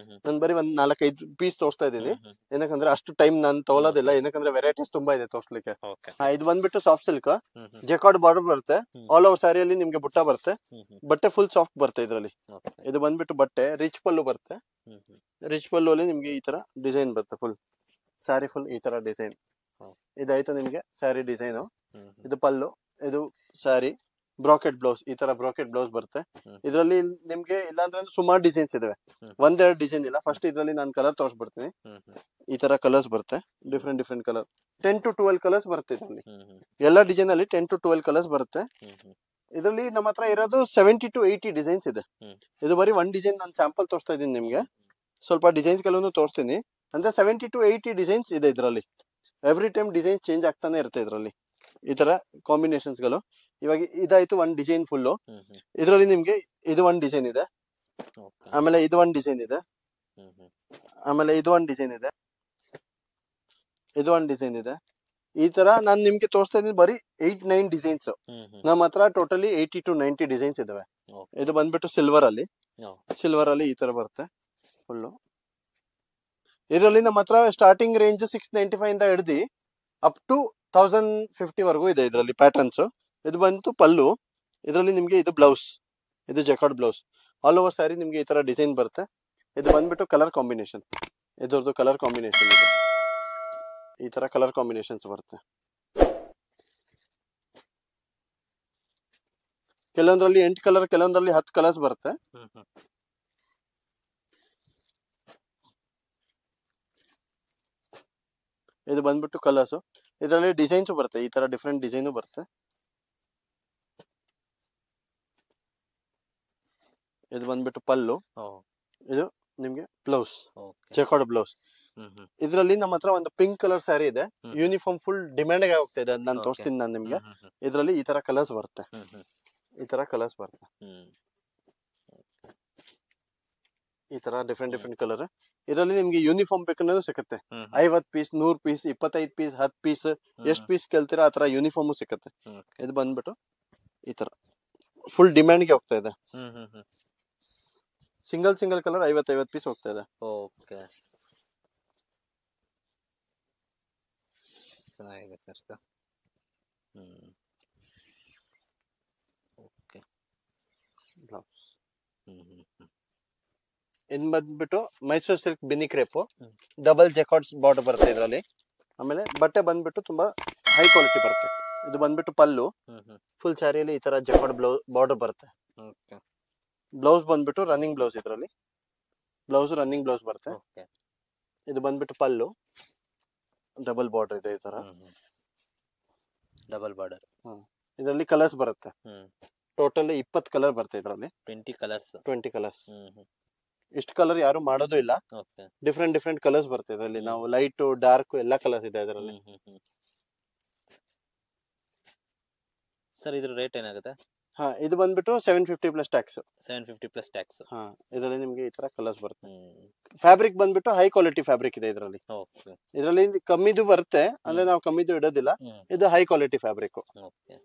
ನಾನು ಬರೀ ಒಂದ್ 4-5 ಪೀಸ್ ತೋರಿಸ್ತಾ ಇದ್ದೀನಿ. ಏನಕ್ಕಂದ್ರೆ ಅಷ್ಟು ಟೈಮ್ ನಾನು ತಗೊಳ್ಳೋದಿಲ್ಲ, ಏನಕ್ಕಂದ್ರೆ ವೆರೈಟೀಸ್ ತುಂಬಾ ಇದೆ ತೋರ್ಸ್ಲಿಕ್ಕೆ. ಇದು ಬಂದ್ಬಿಟ್ಟು ಸಾಫ್ಟ್ ಸಿಲ್ಕ್, ಜೆಕಾರ್ಡ್ ಬಾರ್ಡರ್ ಬರುತ್ತೆ. ಆಲ್ ಓವರ್ ಸ್ಯಾರಿಯಲ್ಲಿ ನಿಮ್ಗೆ ಬುಟ್ಟ ಬರುತ್ತೆ. ಬಟ್ಟೆ ಫುಲ್ ಸಾಫ್ಟ್ ಬರುತ್ತೆ ಇದರಲ್ಲಿ. ಇದು ಬಂದ್ಬಿಟ್ಟು ಬಟ್ಟೆ ರಿಚ್ ಪಲ್ಲು ಬರುತ್ತೆ. ರಿಚ್ ಪಲ್ಲು ಅಲ್ಲಿ ನಿಮ್ಗೆ ಈ ತರ ಡಿಸೈನ್ ಬರುತ್ತೆ. ಫುಲ್ ಸ್ಯಾರಿ ಫುಲ್ ಈ ತರ ಡಿಸೈನ್. ಇದಾಯ್ತು ನಿಮ್ಗೆ ಸ್ಯಾರಿ ಡಿಸೈನ್. ಇದು ಪಲ್ಲು, ಇದು ಸ್ಯಾರಿ. ಬ್ರಾಕೆಟ್ ಬ್ಲೌಸ್, ಈ ತರ ಬ್ರಾಕೆಟ್ ಬ್ಲೌಸ್ ಬರುತ್ತೆ. ಇದರಲ್ಲಿ ನಿಮ್ಗೆ ಇಲ್ಲಾಂದ್ರೆ ಸುಮಾರು ಡಿಸೈನ್ಸ್ ಇದಾವೆ, ಒಂದೆರಡು ಡಿಸೈನ್ ಇಲ್ಲ. ಫಸ್ಟ್ ಇದರಲ್ಲಿ ನಾನು ಕಲರ್ ತೋರಿಸ್ಬಿಡ್ತೀನಿ. ಈ ತರ ಕಲರ್ಸ್ ಬರುತ್ತೆ, different different colour. 10 to 12 colours ಬರುತ್ತೆ ಇದರಲ್ಲಿ. ಎಲ್ಲ ಡಿಸೈನ್ ಅಲ್ಲಿ 10 to 12 ಕಲರ್ಸ್ ಬರುತ್ತೆ. ಇದರಲ್ಲಿ ನಮ್ಮ ಹತ್ರ ಇರೋದು 70 to 80 ಡಿಸೈನ್ಸ್ ಇದೆ. ಇದು ಬರೀ ಒಂದ್ ಡಿಸೈನ್ ನಾನು ಸ್ಯಾಂಪಲ್ ತೋರಿಸ್ತಾ ಇದ್ದೀನಿ ನಿಮ್ಗೆ. ಸ್ವಲ್ಪ ಡಿಸೈನ್ಸ್ ಗಳನ್ನು ತೋರಿಸ್ತೀನಿ. ಅಂದ್ರೆ 70 to 80 ಡಿಸೈನ್ಸ್ ಇದೆ ಇದರಲ್ಲಿ. ಎವ್ರಿ ಟೈಮ್ ಡಿಸೈನ್ ಚೇಂಜ್ ಆಗ್ತಾನೆ ಇರುತ್ತೆ ಇದರಲ್ಲಿ. ಈ ತರ ಕಾಂಬಿನೇಷನ್ಸ್ ಗಳು. ಇವಾಗ ಇದಾಯ್ತು ಒಂದ್ ಡಿಸೈನ್ ಫುಲ್ಲು. ಇದರಲ್ಲಿ ನಿಮ್ಗೆ ಇದು ಒಂದ್ ಡಿಸೈನ್ ಇದೆ, ಆಮೇಲೆ ಇದು ಒಂದ್ ಡಿಸೈನ್ ಇದೆ, ಆಮೇಲೆ ಇದು ಒಂದ್ ಡಿಸೈನ್ ಇದೆ, ಇದು ಒಂದ್ ಡಿಸೈನ್ ಇದೆ. ಈ ತರ ನಾನು ನಿಮ್ಗೆ ತೋರಿಸ್ತಾ ಇದ್ದೀನಿ ಬರೀ 8-9 ಡಿಸೈನ್ಸ್. ನಮ್ಮ ಹತ್ರ ಟೋಟಲಿ 80 to 90 ಡಿಸೈನ್ಸ್ ಇದಾವೆ. ಇದು ಬಂದ್ಬಿಟ್ಟು ಸಿಲ್ವರ್ ಅಲ್ಲಿ. ಸಿಲ್ವರ್ ಅಲ್ಲಿ ಈ ತರ ಬರುತ್ತೆ ಫುಲ್ಲು. ಇದರಲ್ಲಿ ನಮ್ಮ ಹತ್ರ ಸ್ಟಾರ್ಟಿಂಗ್ ರೇಂಜ್ 695 ಇಂದ ಹಿಡ್ದು ಅಪ್ ಟು 1050 ವರೆಗೂ ಇದೆ ಇದರಲ್ಲಿ ಪ್ಯಾಟರ್ನ್ಸ್. ಇದು ಬಂತು ಪಲ್ಲು. ಇದರಲ್ಲಿ ನಿಮ್ಗೆ ಇದು ಬ್ಲೌಸ್, ಇದು jacquard blouse. All over sari ನಿಮ್ಗೆ ಈ ತರ ಡಿಸೈನ್ ಬರುತ್ತೆ. ಇದು ಬಂದ್ಬಿಟ್ಟು ಕಲರ್ ಕಾಂಬಿನೇಷನ್, ಇದ್ರದ್ದು ಕಲರ್ ಕಾಂಬಿನೇಷನ್ ಇದೆ. ಈ ತರ ಕಲರ್ ಕಾಂಬಿನೇಷನ್ಸ್ ಬರುತ್ತೆ. ಕೆಲವೊಂದ್ರಲ್ಲಿ 8 ಕಲರ್, ಕೆಲವೊಂದ್ರಲ್ಲಿ 10 ಕಲರ್ಸ್ ಬರುತ್ತೆ. ಇದು ಬಂದ್ಬಿಟ್ಟು ಕಲರ್ಸ್. ಇದರಲ್ಲಿ ಡಿಸೈನ್ಸ್ ಬರುತ್ತೆ, ಈ ತರ ಡಿಫ್ರೆಂಟ್ ಡಿಸೈನು ಬರುತ್ತೆ. ಇದು ಬಂದ್ಬಿಟ್ಟು ಪಲ್ಲು, ಇದು ನಿಮ್ಗೆ ಬ್ಲೌಸ್, ಚೆಕಾರ್ಡ್ ಬ್ಲೌಸ್. ಇದರಲ್ಲಿ ನಮ್ಮ ಹತ್ರ ಒಂದು ಪಿಂಕ್ ಕಲರ್ ಸ್ಯಾರಿ ಇದೆ, ಯೂನಿಫಾರ್ಮ್ ಫುಲ್ ಡಿಮ್ಯಾಂಡ್ ಆಗಿ ಹೋಗ್ತಾ ಇದೆ. ನಾನು ತೋರಿಸ್ತೀನಿ ನಾನು ನಿಮ್ಗೆ. ಇದರಲ್ಲಿ ಈ ತರ ಕಲರ್ಸ್ ಬರುತ್ತೆ, ಈ ತರ ಕಲರ್ಸ್ ಬರುತ್ತೆ, ಈ ತರ ಡಿಫ್ರೆಂಟ್ ಡಿಫ್ರೆಂಟ್ ಕಲರ್. ಇದರಲ್ಲಿ ನಿಮ್ಗೆ ಯೂನಿಫಾರ್ಮ್ ಬೇಕನ್ನೋದು ಸಿಗುತ್ತೆ. 50 ಪೀಸ್, 100 ಪೀಸ್, 25 ಪೀಸ್, 10 ಪೀಸ್, ಎಷ್ಟು ಪೀಸ್ ಕೇಳ್ತೀರಾ ಆ ತರ ಯೂನಿಫಾರ್ಮ್ ಸಿಗುತ್ತೆ. ಇದು ಬಂದ್ಬಿಟ್ಟು ಈ ತರ ಫುಲ್ ಡಿಮ್ಯಾಂಡ್ಗೆ ಹೋಗ್ತಾ ಇದೆ. ಸಿಂಗಲ್ ಸಿಂಗಲ್ ಕಲರ್ 50 ಪೀಸ್ ಹೋಗ್ತಾ ಇದೆ. ಓಕೆ, ಚೆನ್ನಾಗಿದೆ ಸರ್. Okay, blouse. ಇನ್ ಬಂದ್ಬಿಟ್ಟು Mysuru silk Binny crepe, double jacquards border ಬರುತ್ತೆ ಇದರಲ್ಲಿ. ಆಮೇಲೆ ಬಟ್ಟೆ ಬಂದ್ಬಿಟ್ಟು ತುಂಬಾ ಹೈ ಕ್ವಾಲಿಟಿ ಬರುತ್ತೆ. ಇದು ಬಂದ್ಬಿಟ್ಟು ಪಲ್ಲು, ಫುಲ್ ಸ್ಯಾರಿಯಲ್ಲಿ ಈ ತರ ಜೆಕಾರ್ಡ್ ಬಾರ್ಡರ್ ಬರುತ್ತೆ. ಬ್ಲೌಸ್ ಬಂದ್ಬಿಟ್ಟು ರನ್ನಿಂಗ್ ಬ್ಲೌಸ್, ಇದರಲ್ಲಿ ಬ್ಲೌಸ್ ರನ್ನಿಂಗ್ ಬ್ಲೌಸ್ ಬರುತ್ತೆ. ಇದು ಬಂದ್ಬಿಟ್ಟು ಪಲ್ಲು, ಡಬಲ್ ಬಾರ್ಡರ್ ಇದೆ ಈ ತರ, ಡಬಲ್ ಬಾರ್ಡರ್. ಇದರಲ್ಲಿ ಕಲರ್ಸ್ ಬರುತ್ತೆ. ಟೋಟಲ್ 20 ಕಲರ್ ಬರುತ್ತೆ ಇದರಲ್ಲಿ. 20 ಕಲರ್ಸ್. ಇಷ್ಟು ಕಲರ್ ಯಾರು ಮಾಡೋದು ಇಲ್ಲ. ಡಿಫ್ರೆಂಟ್ ಡಿಫ್ರೆಂಟ್ ಕಲರ್ಸ್ ಬರುತ್ತೆ ಇದರಲ್ಲಿ. ನಾವು ಲೈಟ್, ಡಾರ್ಕ್ ಎಲ್ಲ ಕಲರ್ಸ್ ಇದೆ ಇದರಲ್ಲಿ. ಸರ್ ಇದ್ರ ರೇಟ್ ಏನಾಗುತ್ತೆ? ಹಾ ಇದು ಬಂದ್ಬಿಟ್ಟು 750 ಪ್ಲಸ್ ಟ್ಯಾಕ್ಸ್. 750 plus tax. ಹಾ ಇದರಲ್ಲಿ ನಿಮ್ಗೆ ಈ ತರ ಕಲರ್ಸ್ ಬರುತ್ತೆ. ಫ್ಯಾಬ್ರಿಕ್ ಬಂದ್ಬಿಟ್ಟು ಹೈ ಕ್ವಾಲಿಟಿ ಫ್ಯಾಬ್ರಿಕ್ ಇದೆ ಇದರಲ್ಲಿ. ಓಕೆ. ಇದರಲ್ಲಿ ಕಮ್ಮಿದು ಬರುತ್ತೆ, ಅಂದ್ರೆ ನಾವು ಕಮ್ಮಿದು ಇಡೋದಿಲ್ಲ. ಇದು ಹೈ ಕ್ವಾಲಿಟಿ ಫ್ಯಾಬ್ರಿಕ್. ಓಕೆ.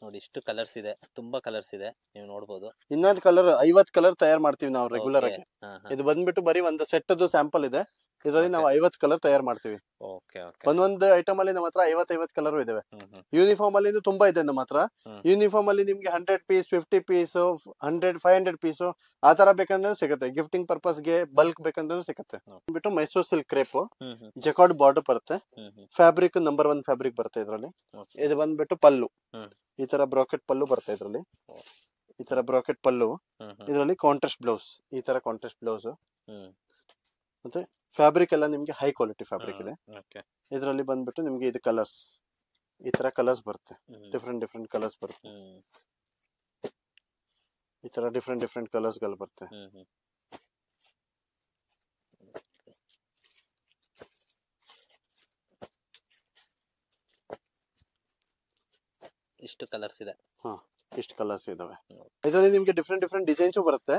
ನೋಡಿ ಇಷ್ಟು ಕಲರ್ಸ್ ಇದೆ, ತುಂಬಾ ಕಲರ್ಸ್ ಇದೆ, ನೀವು ನೋಡಬಹುದು. ಇನ್ನೊಂದು ಕಲರ್ 50 ಕಲರ್ ತಯಾರು ಮಾಡ್ತೀವಿ ನಾವು ರೆಗ್ಯುಲರ್ ಆಗಿ. ಇದು ಬಂದ್ಬಿಟ್ಟು ಬರೀ ಒಂದು ಸೆಟ್ ಅದು ಸ್ಯಾಂಪಲ್ ಇದೆ. ಇದರಲ್ಲಿ ನಾವು 50 ಕಲರ್ ತಯಾರು ಮಾಡ್ತೀವಿ. Okay okay. ಒಂದೊಂದು ಐಟಮ್ ಅಲ್ಲಿ ನಮ್ಮ ಹತ್ರ 50 ಕಲರ್ ಇದಾವೆ. ಯೂನಿಫಾರ್ಮ್ ಅಲ್ಲಿ ತುಂಬಾ ಇದೆ ನಮ್ಮ ಹತ್ರ. ಯೂನಿಫಾರ್ಮ್ ಅಲ್ಲಿ ನಿಮ್ಗೆ 100 ಪೀಸ್, 50 ಪೀಸ್, 100, 500 ಪೀಸ್ ಆ ತರ ಬೇಕಂದ್ರೆ ಸಿಗುತ್ತೆ. ಗಿಫ್ಟಿಂಗ್ ಪರ್ಪಸ್ ಗೆ ಬಲ್ಕ್ ಬೇಕಂದ್ರೂ ಸಿಗುತ್ತೆ. ಬಿಟ್ಟು Mysore silk crepe jacquard border ಬರುತ್ತೆ. ಫ್ಯಾಬ್ರಿಕ್ ನಂಬರ್ 1 ಫ್ಯಾಬ್ರಿಕ್ ಬರುತ್ತೆ ಇದರಲ್ಲಿ. ಇದು ಬಂದ್ಬಿಟ್ಟು ಪಲ್ಲು, ಈ ತರ ಬ್ರಾಕೆಟ್ ಪಲ್ಲು ಬರುತ್ತೆ ಇದರಲ್ಲಿ. ಈ ತರ ಬ್ರಾಕೆಟ್ ಪಲ್ಲು, ಇದರಲ್ಲಿ ಕಾಂಟ್ರಾಸ್ಟ್ ಬ್ಲೌಸ್, ಈ ತರ ಕಾಂಟ್ರಾಸ್ಟ್ ಬ್ಲೌಸ್. ಮತ್ತೆ ಫ್ಯಾಬ್ರಿಕ್ ಎಲ್ಲ ನಿಮ್ಗೆ ಹೈ ಕ್ವಾಲಿಟಿ ಫ್ಯಾಬ್ರಿಕ್ ಇದೆ. ಇದರಲ್ಲಿ ಬಂದ್ಬಿಟ್ಟು ನಿಮ್ಗೆ ಇದು ಕಲರ್ಸ್, ಈ ತರ ಕಲರ್ಸ್ ಬರುತ್ತೆ. ಡಿಫ್ರೆಂಟ್ ಕಲರ್ಸ್ ಬರುತ್ತೆ. ಈ ತರ ಡಿಫ್ರೆಂಟ್ ಕಲರ್ಸ್ ಗಳು ಬರುತ್ತೆ. ಇಷ್ಟು ಕಲರ್ಸ್ ಇದೆ. ಹಾ ಇಷ್ಟು ಕಲರ್ಸ್ ಇದಾವೆ. ಇದರಲ್ಲಿ ನಿಮ್ಗೆ ಡಿಫ್ರೆಂಟ್ ಡಿಸೈನ್ಸ್ ಬರುತ್ತೆ.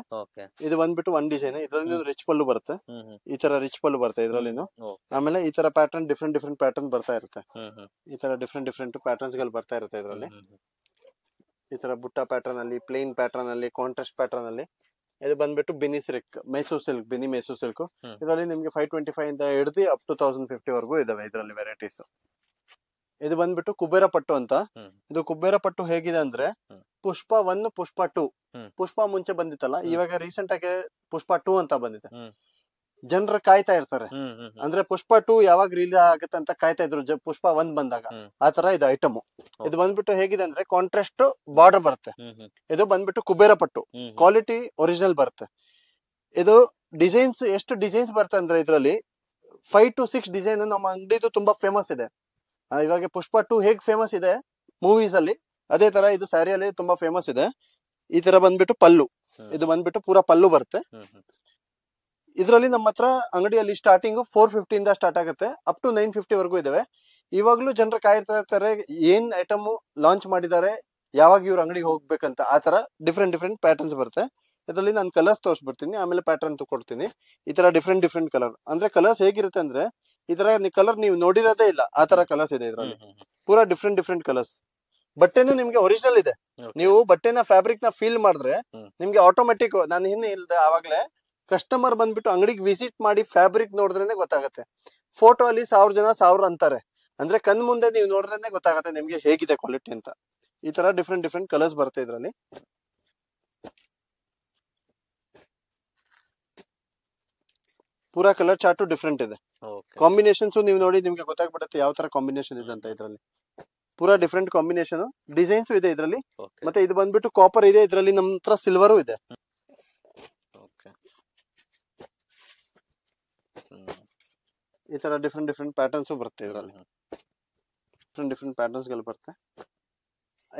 ಇದು ಬಂದ್ಬಿಟ್ಟು 1 ಡಿಸೈನ್. ಇದರಲ್ಲಿ ರಿಚ್ ಪಲ್ಲು ಬರುತ್ತೆ. ಈ ತರ ರಿಚ್ ಪಲ್ಲು ಬರುತ್ತೆ ಇದರಲ್ಲಿ. ಆಮೇಲೆ ಈ ತರ ಪ್ಯಾಟರ್ನ್ ಡಿಫ್ರೆಂಟ್ ಪ್ಯಾಟರ್ನ್ ಬರ್ತಾ ಇರುತ್ತೆ. ಈ ತರ ಡಿಫ್ರೆಂಟ್ ಪ್ಯಾಟರ್ನ್ಸ್ ಗಳು ಬರ್ತಾ ಇರುತ್ತೆ ಇದರಲ್ಲಿ. ಈ ತರ ಬುಟ್ಟ ಪ್ಯಾಟರ್ನ್ ಅಲ್ಲಿ, ಪ್ಲೇನ್ ಪ್ಯಾಟರ್ನ್ ಅಲ್ಲಿ, ಕಾಂಟ್ರಾಸ್ಟ್ ಪ್ಯಾಟರ್ನ್ ಅಲ್ಲಿ. ಇದು ಬಂದ್ಬಿಟ್ಟು Binny silk, Mysore silk, Binny Mysore silk. ಇದರಲ್ಲಿ ನಿಮ್ಗೆ 525 ಇಂದ ಹಿಡಿದು ಅಪ್ ಟು 1050 ವರೆಗೂ ಇದಾವೆ ಇದರಲ್ಲಿ ವೆರೈಟೀಸ್. ಇದು ಬಂದ್ಬಿಟ್ಟು ಕುಬೇರ ಪಟ್ಟು ಅಂತ. ಇದು ಕುಬೇರ ಪಟ್ಟು ಹೇಗಿದೆ ಅಂದ್ರೆ ಪುಷ್ಪ 1, ಪುಷ್ಪ 2. ಪುಷ್ಪ ಮುಂಚೆ ಬಂದಿತ್ತಲ್ಲ, ಇವಾಗ ರೀಸೆಂಟ್ ಆಗಿ ಪುಷ್ಪ 2 ಅಂತ ಬಂದಿದೆ. ಜನರು ಕಾಯ್ತಾ ಇರ್ತಾರೆ, ಅಂದ್ರೆ ಪುಷ್ಪ 2 ಯಾವಾಗ ರಿಲೀಸ್ ಆಗುತ್ತೆ ಅಂತ ಕಾಯ್ತಾ ಇದ್ರು ಪುಷ್ಪ 1 ಬಂದಾಗ. ಆ ತರ ಇದು ಐಟಮ್. ಇದು ಬಂದ್ಬಿಟ್ಟು ಹೇಗಿದೆ ಅಂದ್ರೆ ಕಾಂಟ್ರಾಸ್ಟ್ ಬಾರ್ಡರ್ ಬರುತ್ತೆ. ಇದು ಬಂದ್ಬಿಟ್ಟು ಕುಬೇರ ಪಟ್ಟು, ಕ್ವಾಲಿಟಿ ಒರಿಜಿನಲ್ ಬರುತ್ತೆ. ಇದು ಡಿಸೈನ್ಸ್ ಎಷ್ಟು ಡಿಸೈನ್ಸ್ ಬರುತ್ತೆ ಅಂದ್ರೆ ಇದರಲ್ಲಿ 5 to 6 ಡಿಸೈನ್ ನಮ್ಮ ಅಂಗಡಿದು ತುಂಬಾ ಫೇಮಸ್ ಇದೆ. ಇವಾಗ ಪುಷ್ಪ 2 ಹೇಗ್ ಫೇಮಸ್ ಇದೆ ಮೂವೀಸ್ ಅಲ್ಲಿ, ಅದೇ ತರ ಇದು ಸ್ಯಾರಿಯಲ್ಲಿ ತುಂಬಾ ಫೇಮಸ್ ಇದೆ. ಈ ತರ ಬಂದ್ಬಿಟ್ಟು ಪಲ್ಲು, ಇದು ಬಂದ್ಬಿಟ್ಟು ಪೂರಾ ಪಲ್ಲು ಬರುತ್ತೆ. ಇದರಲ್ಲಿ ನಮ್ಮ ಹತ್ರ ಅಂಗಡಿಯಲ್ಲಿ ಸ್ಟಾರ್ಟಿಂಗ್ 450 ಇಂದ ಸ್ಟಾರ್ಟ್ ಆಗುತ್ತೆ, ಅಪ್ ಟು 950 ವರೆಗೂ ಇದಾವೆ. ಇವಾಗ್ಲೂ ಜನರು ಕಾಯ್ತಾ ಇರ್ತಾರೆ ಏನ್ ಐಟಮ್ ಲಾಂಚ್ ಮಾಡಿದ್ದಾರೆ, ಯಾವಾಗ ಇವ್ರ ಅಂಗಡಿಗೆ ಹೋಗ್ಬೇಕಂತ. ಆ ತರ ಡಿಫ್ರೆಂಟ್ ಪ್ಯಾಟರ್ನ್ಸ್ ಬರುತ್ತೆ. ಇದರಲ್ಲಿ ನಾನು ಕಲರ್ಸ್ ತೋರಿಸ್ಬಿಡ್ತೀನಿ, ಆಮೇಲೆ ಪ್ಯಾಟರ್ನ್ ಕೊಡ್ತೀನಿ. ಈ ತರ ಡಿಫ್ರೆಂಟ್ ಕಲರ್, ಅಂದ್ರೆ ಕಲರ್ಸ್ ಹೇಗಿರುತ್ತೆ ಅಂದ್ರೆ ಈ ತರ ಕಲರ್ ನೀವು ನೋಡಿರೋದೇ ಇಲ್ಲ, ಆ ತರ ಕಲರ್ಸ್ ಇದೆ ಇದರಲ್ಲಿ. ಪೂರಾ ಡಿಫ್ರೆಂಟ್ ಕಲರ್ಸ್. ಬಟ್ಟೆನೂ ನಿಮ್ಗೆ ಒರಿಜಿನಲ್ ಇದೆ. ನೀವು ಬಟ್ಟೆನ ಫ್ಯಾಬ್ರಿಕ್ ನ ಫೀಲ್ ಮಾಡಿದ್ರೆ ನಿಮ್ಗೆ ಆಟೋಮೆಟಿಕ್, ನಾನು ಹಿಂದೆ ಇಲ್ದೆ ಆವಾಗ್ಲೇ ಕಸ್ಟಮರ್ ಬಂದ್ಬಿಟ್ಟು ಅಂಗಡಿಗೆ ವಿಸಿಟ್ ಮಾಡಿ ಫ್ಯಾಬ್ರಿಕ್ ನೋಡಿದ್ರೇನೆ ಗೊತ್ತಾಗುತ್ತೆ. ಫೋಟೋ ಅಲ್ಲಿ 1000 ಜನ 1000 ಅಂತಾರೆ, ಅಂದ್ರೆ ಕಣ್ ಮುಂದೆ ನೀವು ನೋಡಿದ್ರೇನೆ ಗೊತ್ತಾಗುತ್ತೆ ನಿಮ್ಗೆ ಹೇಗಿದೆ ಕ್ವಾಲಿಟಿ ಅಂತ. ಈ ತರ ಡಿಫ್ರೆಂಟ್ ಕಲರ್ಸ್ ಬರುತ್ತೆ ಇದರಲ್ಲಿ. ಪೂರಾ ಕಲರ್ ಚಾರ್ಟು ಡಿಫ್ರೆಂಟ್ ಇದೆ. ಕಾಂಬಿನೇಷನ್ಸ್ ನೀವು ನೋಡಿ ನಿಮ್ಗೆ ಗೊತ್ತಾಗ್ಬಿಡುತ್ತೆ ಯಾವ ತರ ಕಾಂಬಿನೇಷನ್ ಇದೆ ಅಂತ. ಇದರಲ್ಲಿ ಪೂರಾ ಡಿಫ್ರೆಂಟ್ ಕಾಂಬಿನೇಷನ್ ಡಿಸೈನ್ಸ್ ಇದೆ ಇದರಲ್ಲಿ. ಮತ್ತೆ ಇದು ಬಂದ್ಬಿಟ್ಟು ಕಾಪರ್ ಇದೆ, ಇದರಲ್ಲಿ ನಮ್ಮ ಹತ್ರ ಸಿಲ್ವರು ಇದೆ. ಈ ತರ ಡಿಫ್ರೆಂಟ್ ಪ್ಯಾಟರ್ನ್ಸ್ ಬರುತ್ತೆ ಇದರಲ್ಲಿ. ಡಿಫ್ರೆಂಟ್ ಪ್ಯಾಟರ್ನ್ಸ್ ಗಳು ಬರುತ್ತೆ.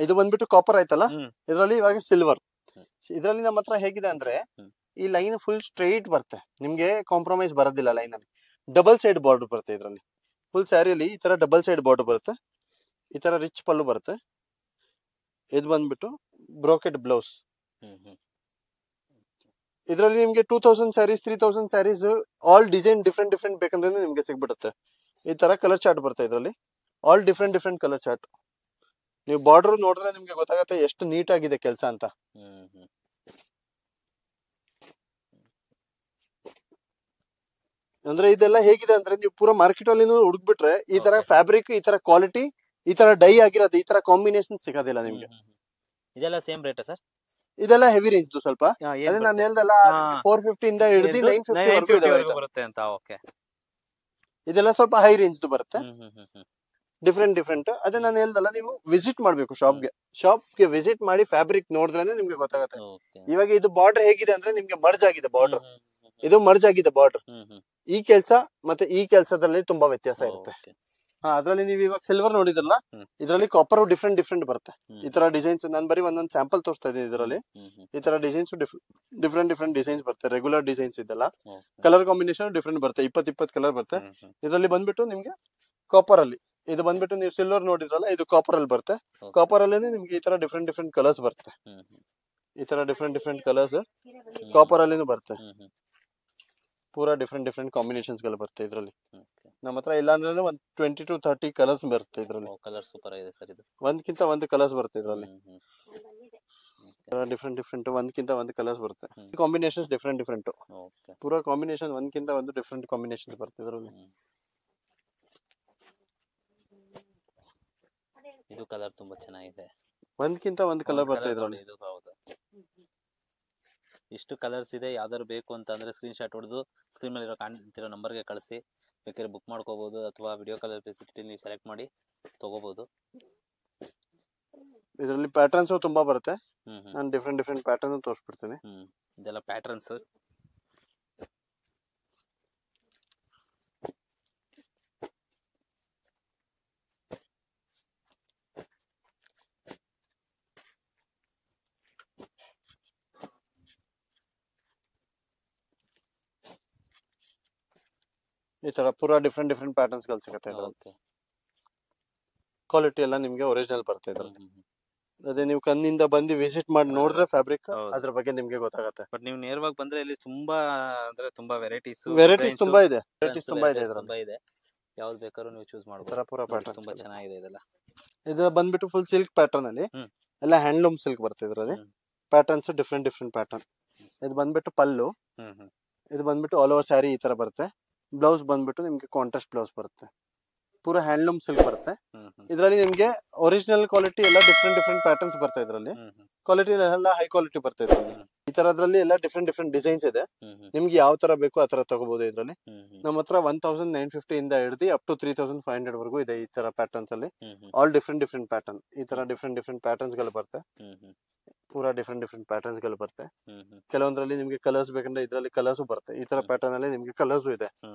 ಇದು ಬಂದ್ಬಿಟ್ಟು ಕಾಪರ್ ಆಯ್ತಲ್ಲ, ಇದರಲ್ಲಿ ಇವಾಗ ಸಿಲ್ವರ್. ಇದರಲ್ಲಿ ನಮ್ಮ ಹತ್ರ ಹೇಗಿದೆ ಅಂದ್ರೆ ಈ ಲೈನ್ ಫುಲ್ ಸ್ಟ್ರೈಟ್ ಬರುತ್ತೆ, ನಿಮ್ಗೆ ಕಾಂಪ್ರಮೈಸ್ ಬರೋದಿಲ್ಲ ಲೈನ್ ಅಲ್ಲಿ. ಡಬಲ್ ಸೈಡ್ ಬಾರ್ಡರ್ ಬರುತ್ತೆ ಇದರಲ್ಲಿ. ಫುಲ್ ಸ್ಯಾರಿಯಲ್ಲಿ ಈ ತರ ಡಬಲ್ ಸೈಡ್ ಬಾರ್ಡರ್ ಬರುತ್ತೆ. ಈ ತರ ರಿಚ್ ಪಲ್ಲು ಬರುತ್ತೆ. ಇದು ಬಂದ್ಬಿಟ್ಟು ಬ್ರೋಕೆಟ್ ಬ್ಲೌಸ್. ಇದರಲ್ಲಿ ನಿಮ್ಗೆ 2000 sarees, 3000 sarees, all design different ಬೇಕಂದ್ರೆ ನಿಮ್ಗೆ ಸಿಗ್ಬಿಡುತ್ತೆ. ಈ ತರ ಕಲರ್ ಚಾರ್ಟ್ ಬರುತ್ತೆ ಇದರಲ್ಲಿ. All different colour chart. ನೀವು ಬಾರ್ಡರ್ ನೋಡಿದ್ರೆ ನಿಮ್ಗೆ ಗೊತ್ತಾಗುತ್ತೆ ಎಷ್ಟು ನೀಟ್ ಆಗಿದೆ ಕೆಲಸ ಅಂತ. ಅಂದ್ರೆ ಇದೆಲ್ಲ ಹೇಗಿದೆ ಅಂದ್ರೆ ನೀವು ಪೂರಾ ಮಾರ್ಕೆಟ್ ಅಲ್ಲಿ ಹುಡುಕ್ಬಿಟ್ರೆ ಈ ತರ ಫ್ಯಾಬ್ರಿಕ್, ಈ ತರ ಕ್ವಾಲಿಟಿ, ಈ ತರ ಡೈ ಆಗಿರೋದು, ಈ ತರ ಕಾಂಬಿನೇಷನ್ ಸಿಗೋದಿಲ್ಲ ನಿಮ್ಗೆ. ಇದೆಲ್ಲ ಸೇಮ್ ರೇಟ್ ಸರ್? ಇದೆಲ್ಲ ಹೆವಿ ರೇಂಜ್ ಸ್ವಲ್ಪ. ಅದೇ ನಾನು ಹೇಳ್ದಲ್ಲ 450 ಇಂದ ಹಿಡಿದು 950 ವರೆಗೂ ಬರುತ್ತೆ ಅಂತ. ಓಕೆ. ಇದೆಲ್ಲ ಸ್ವಲ್ಪ ಹೈ ರೇಂಜ್ ಬರುತ್ತೆ, ಡಿಫ್ರೆಂಟ್. ಅದೇ ನಾನು ಹೇಳ್ದಲ್ಲ ನೀವು ವಿಸಿಟ್ ಮಾಡ್ಬೇಕು ಶಾಪ್ಗೆ ವಿಸಿಟ್ ಮಾಡಿ ಫ್ಯಾಬ್ರಿಕ್ ನೋಡಿದ್ರೆ ನಿಮ್ಗೆ ಗೊತ್ತಾಗುತ್ತೆ. ಇವಾಗ ಇದು ಬಾರ್ಡರ್ ಹೇಗಿದೆ ಅಂದ್ರೆ ನಿಮ್ಗೆ ಮರ್ಜ್ ಆಗಿದೆ ಬಾರ್ಡರ್, ಇದು ಮರ್ಜ್ ಆಗಿದೆ ಬಾರ್ಡರ್. ಈ ಕೆಲಸ ಮತ್ತೆ ಈ ಕೆಲಸದಲ್ಲಿ ತುಂಬಾ ವ್ಯತ್ಯಾಸ ಇರುತ್ತೆ. ಅದ್ರಲ್ಲಿ ನೀವು ಇವಾಗ ಸಿಲ್ವರ್ ನೋಡಿದ್ರಲ್ಲ, ಇದ್ರಲ್ಲಿ ಕಾಪರ್ ಡಿಫ್ರೆಂಟ್ ಬರುತ್ತೆ. ಈ ತರ ಡಿಸೈನ್ಸ್ ನಾನು ಬರೀ ಒಂದೊಂದು ಸ್ಯಾಂಪಲ್ ತೋರಿಸ್ತಾ ಇದ್ದೀನಿ. ಇದರಲ್ಲಿ ಈ ತರ ಡಿಸೈನ್ಸ್ ಡಿಫ್ರೆಂಟ್ ಡಿಸೈನ್ಸ್ ಬರುತ್ತೆ. ರೆಗ್ಯುಲರ್ ಡಿಸೈನ್ಸ್ ಇದೆಲ್ಲ ಕಲರ್ ಕಾಂಬಿನೇಷನ್ ಡಿಫ್ರೆಂಟ್ ಬರುತ್ತೆ. 20 ಕಲರ್ ಬರುತ್ತೆ. ಇದರಲ್ಲಿ ಬಂದ್ಬಿಟ್ಟು ನಿಮ್ಗೆ ಕಾಪರ್ ಅಲ್ಲಿ ಇದು ಬಂದ್ಬಿಟ್ಟು ನೀವು ಸಿಲ್ವರ್ ನೋಡಿದ್ರಲ್ಲ, ಇದು ಕಾಪರ್ ಅಲ್ಲಿ ಬರುತ್ತೆ. ಕಾಪರ್ ಅಲ್ಲಿ ನಿಮ್ಗೆ ಈ ತರ ಡಿಫ್ರೆಂಟ್ ಕಲರ್ಸ್ ಬರುತ್ತೆ. ಈ ತರ ಡಿಫ್ರೆಂಟ್ ಕಲರ್ಸ್ ಕಾಪರ್ ಅಲ್ಲಿನೂ ಬರುತ್ತೆ. ಪೂರಾ ಡಿಫ್ರೆಂಟ್ ಕಾಂಬಿನೇಷನ್ಸ್ ಗಳು ಬರುತ್ತೆ ಇದರಲ್ಲಿ. ನಮ್ಮ ಹತ್ರ ಇಲ್ಲ ಅಂದ್ರೆ ಒಂದು 20 to 30 ಕಲರ್ಸ್ ಬರುತ್ತೆ ಇದರಲ್ಲಿ. ಕಲರ್ ಸೂಪರ್ ಆಗಿದೆ ಸರ್ ಇದು. ಒಂದಕ್ಕಿಂತ ಒಂದು ಕಲರ್ಸ್ ಬರುತ್ತೆ ಇದರಲ್ಲಿ. ಡಿಫ್ರೆಂಟ್ ಒಂದಕ್ಕಿಂತ ಒಂದು ಕಲರ್ಸ್ ಬರುತ್ತೆ. ಕಾಂಬಿನೇಷನ್ಸ್ ಡಿಫ್ರೆಂಟ್ ಪೂರಾ ಕಾಂಬಿನೇಷನ್ ಒಂದಕ್ಕಿಂತ ಒಂದು ಡಿಫ್ರೆಂಟ್ ಕಾಂಬಿನೇಷನ್ಸ್ ಬರುತ್ತೆ ಇದರಲ್ಲಿ. ಇದು ಕಲರ್ ತುಂಬಾ ಚೆನ್ನಾಗಿದೆ. ಒಂದಕ್ಕಿಂತ ಒಂದು ಕಲರ್ ಬರುತ್ತೆ ಇದರಲ್ಲಿ. ಇದು ಹೌದು. ಇಷ್ಟು ಕಲರ್ಸ್ ಇದೆ. ಯಾವ್ದಾದ್ರು ಬೇಕು ಅಂತ ಅಂದ್ರೆ ಸ್ಕ್ರೀನ್ ಶಾಟ್ ಹೊಡೆದು ಸ್ಕ್ರೀನ್ ಮೇಲೆ ಕಾಣ್ತಿರೋ ನಂಬರ್ಗೆ ಕಳಿಸಿ. ಬೇಕಾದ್ರೆ ಬುಕ್ ಮಾಡ್ಕೋಬಹುದು ಅಥವಾ ವಿಡಿಯೋ ಕಾಲ್ ಫೆಸಿಲಿಟಿ ನೀವು ಸೆಲೆಕ್ಟ್ ಮಾಡಿ ತಗೋಬಹುದು. ಇದರಲ್ಲಿ ಪ್ಯಾಟರ್ನ್ಸ್ ತುಂಬಾ ಬರುತ್ತೆ. ನಾನು ಡಿಫ್ರೆಂಟ್ ಪ್ಯಾಟರ್ನ್ ತೋರಿಸ್ಬಿಡ್ತೀನಿ. ಇದೆಲ್ಲ ಪ್ಯಾಟರ್ನ್ಸ್. ಈ ತರ ಪೂರಾ ಡಿಫ್ರೆಂಟ್ ಪ್ಯಾಟರ್ನ್ಸ್ ಗಳು ಸಿಗುತ್ತೆ. ಕ್ವಾಲಿಟಿ ಎಲ್ಲ ನಿಮ್ಗೆ ಒರಿಜಿನಲ್ ಬರುತ್ತೆ ಇದ್ರಲ್ಲಿ. ಅದೇ ನೀವು ಕಣ್ಣಿಂದ ಬಂದು ವಿಸಿಟ್ ಮಾಡಿ ನೋಡಿದ್ರೆ ಫ್ಯಾಬ್ರಿಕ್ ಅದ್ರ ಬಗ್ಗೆ ನಿಮ್ಗೆ ಗೊತ್ತಾಗುತ್ತೆ. ಬಟ್ ನೀವು ನೇರವಾಗಿ ಬಂದ್ರೆ ಇಲ್ಲಿ ತುಂಬಾ ಅಂದ್ರೆ ತುಂಬಾ ವೆರೈಟೀಸ್ ತುಂಬಾ ಇದೆ. ಇದರಲ್ಲಿ ಯಾವ್ದು ಬೇಕಾದ್ರೂ ನೀವು ಚೂಸ್ ಮಾಡಬಹುದು. ಪೂರಾ ಪ್ಯಾಟರ್ನ್ ತುಂಬಾ ಚೆನ್ನಾಗಿದೆ ಇದೆಲ್ಲ. ಇದು ಬಂದ್ಬಿಟ್ಟು ಫುಲ್ ಸಿಲ್ಕ್ ಪ್ಯಾಟರ್ನ್ ಅಲ್ಲಿ ಎಲ್ಲ ಹ್ಯಾಂಡ್ಲೂಮ್ ಸಿಲ್ಕ್ ಬರುತ್ತೆ ಇದರಲ್ಲಿ. Patterns different pattern. ಇದು ಬಂದ್ಬಿಟ್ಟು ಪಲ್ಲು. ಇದು ಬಂದ್ಬಿಟ್ಟು ಆಲ್ ಓವರ್ ಸ್ಯಾರಿ ಈ ತರ ಬರುತ್ತೆ. ಬ್ಲೌಸ್ ಬಂದ್ಬಿಟ್ಟು ನಿಮ್ಗೆ ಕಾಂಟ್ರಾಸ್ಟ್ ಬ್ಲೌಸ್ ಬರುತ್ತೆ. ಪೂರಾ ಹ್ಯಾಂಡ್ಲೂಮ್ ಸಿಲ್ಕ್ ಬರುತ್ತೆ. ಇದರಲ್ಲಿ ನಿಮ್ಗೆ ಒರಿಜಿನಲ್ ಕ್ವಾಲಿಟಿ ಎಲ್ಲ ಡಿಫ್ರೆಂಟ್ ಪ್ಯಾಟರ್ನ್ಸ್ ಬರುತ್ತೆ. ಇದರಲ್ಲಿ ಕ್ವಾಲಿಟಿ ಎಲ್ಲ ಹೈ ಕ್ವಾಲಿಟಿ ಬರುತ್ತೆ ಇದರಲ್ಲಿ. ಈ ತರದ್ರಲ್ಲಿ ಎಲ್ಲ ಡಿಫ್ರೆಂಟ್ ಡಿಸೈನ್ಸ್ ಇದೆ. ನಿಮ್ಗೆ ಯಾವ ತರ ಬೇಕು ಆ ತರ ತಗೋಬಹುದು. ಇದರಲ್ಲಿ ನಮ್ಮ ಹತ್ರ 1950 ಇಂದ ಹಿಡಿದು ಅಪ್ ಟು 3500 ವರೆಗೂ ಇದೆ. ಈ ತರ ಪ್ಯಾಟರ್ನ್ಸ್ ಅಲ್ಲಿ ಆಲ್ ಡಿಫ್ರೆಂಟ್ ಪ್ಯಾಟರ್ನ್. ಈ ತರ ಡಿಫ್ರೆಂಟ್ ಪ್ಯಾಟರ್ನ್ಸ್ ಗಳು ಬರುತ್ತೆ. ಪೂರಾ ಡಿಫ್ರೆಂಟ್ ಪ್ಯಾಟರ್ನ್ಸ್ ಗಳು ಬರುತ್ತೆ. ಕೆಲವೊಂದ್ರಲ್ಲಿ ನಿಮ್ಗೆ ಕಲರ್ಸ್ ಬೇಕಂದ್ರೆ ಇದರಲ್ಲಿ ಕಲರ್ಸ್ ಬರುತ್ತೆ. ಈ ತರ ಪ್ಯಾಟರ್ನ್ ಅಲ್ಲಿ ನಿಮ್ಗೆ ಕಲರ್ಸ್ ಇದೆ.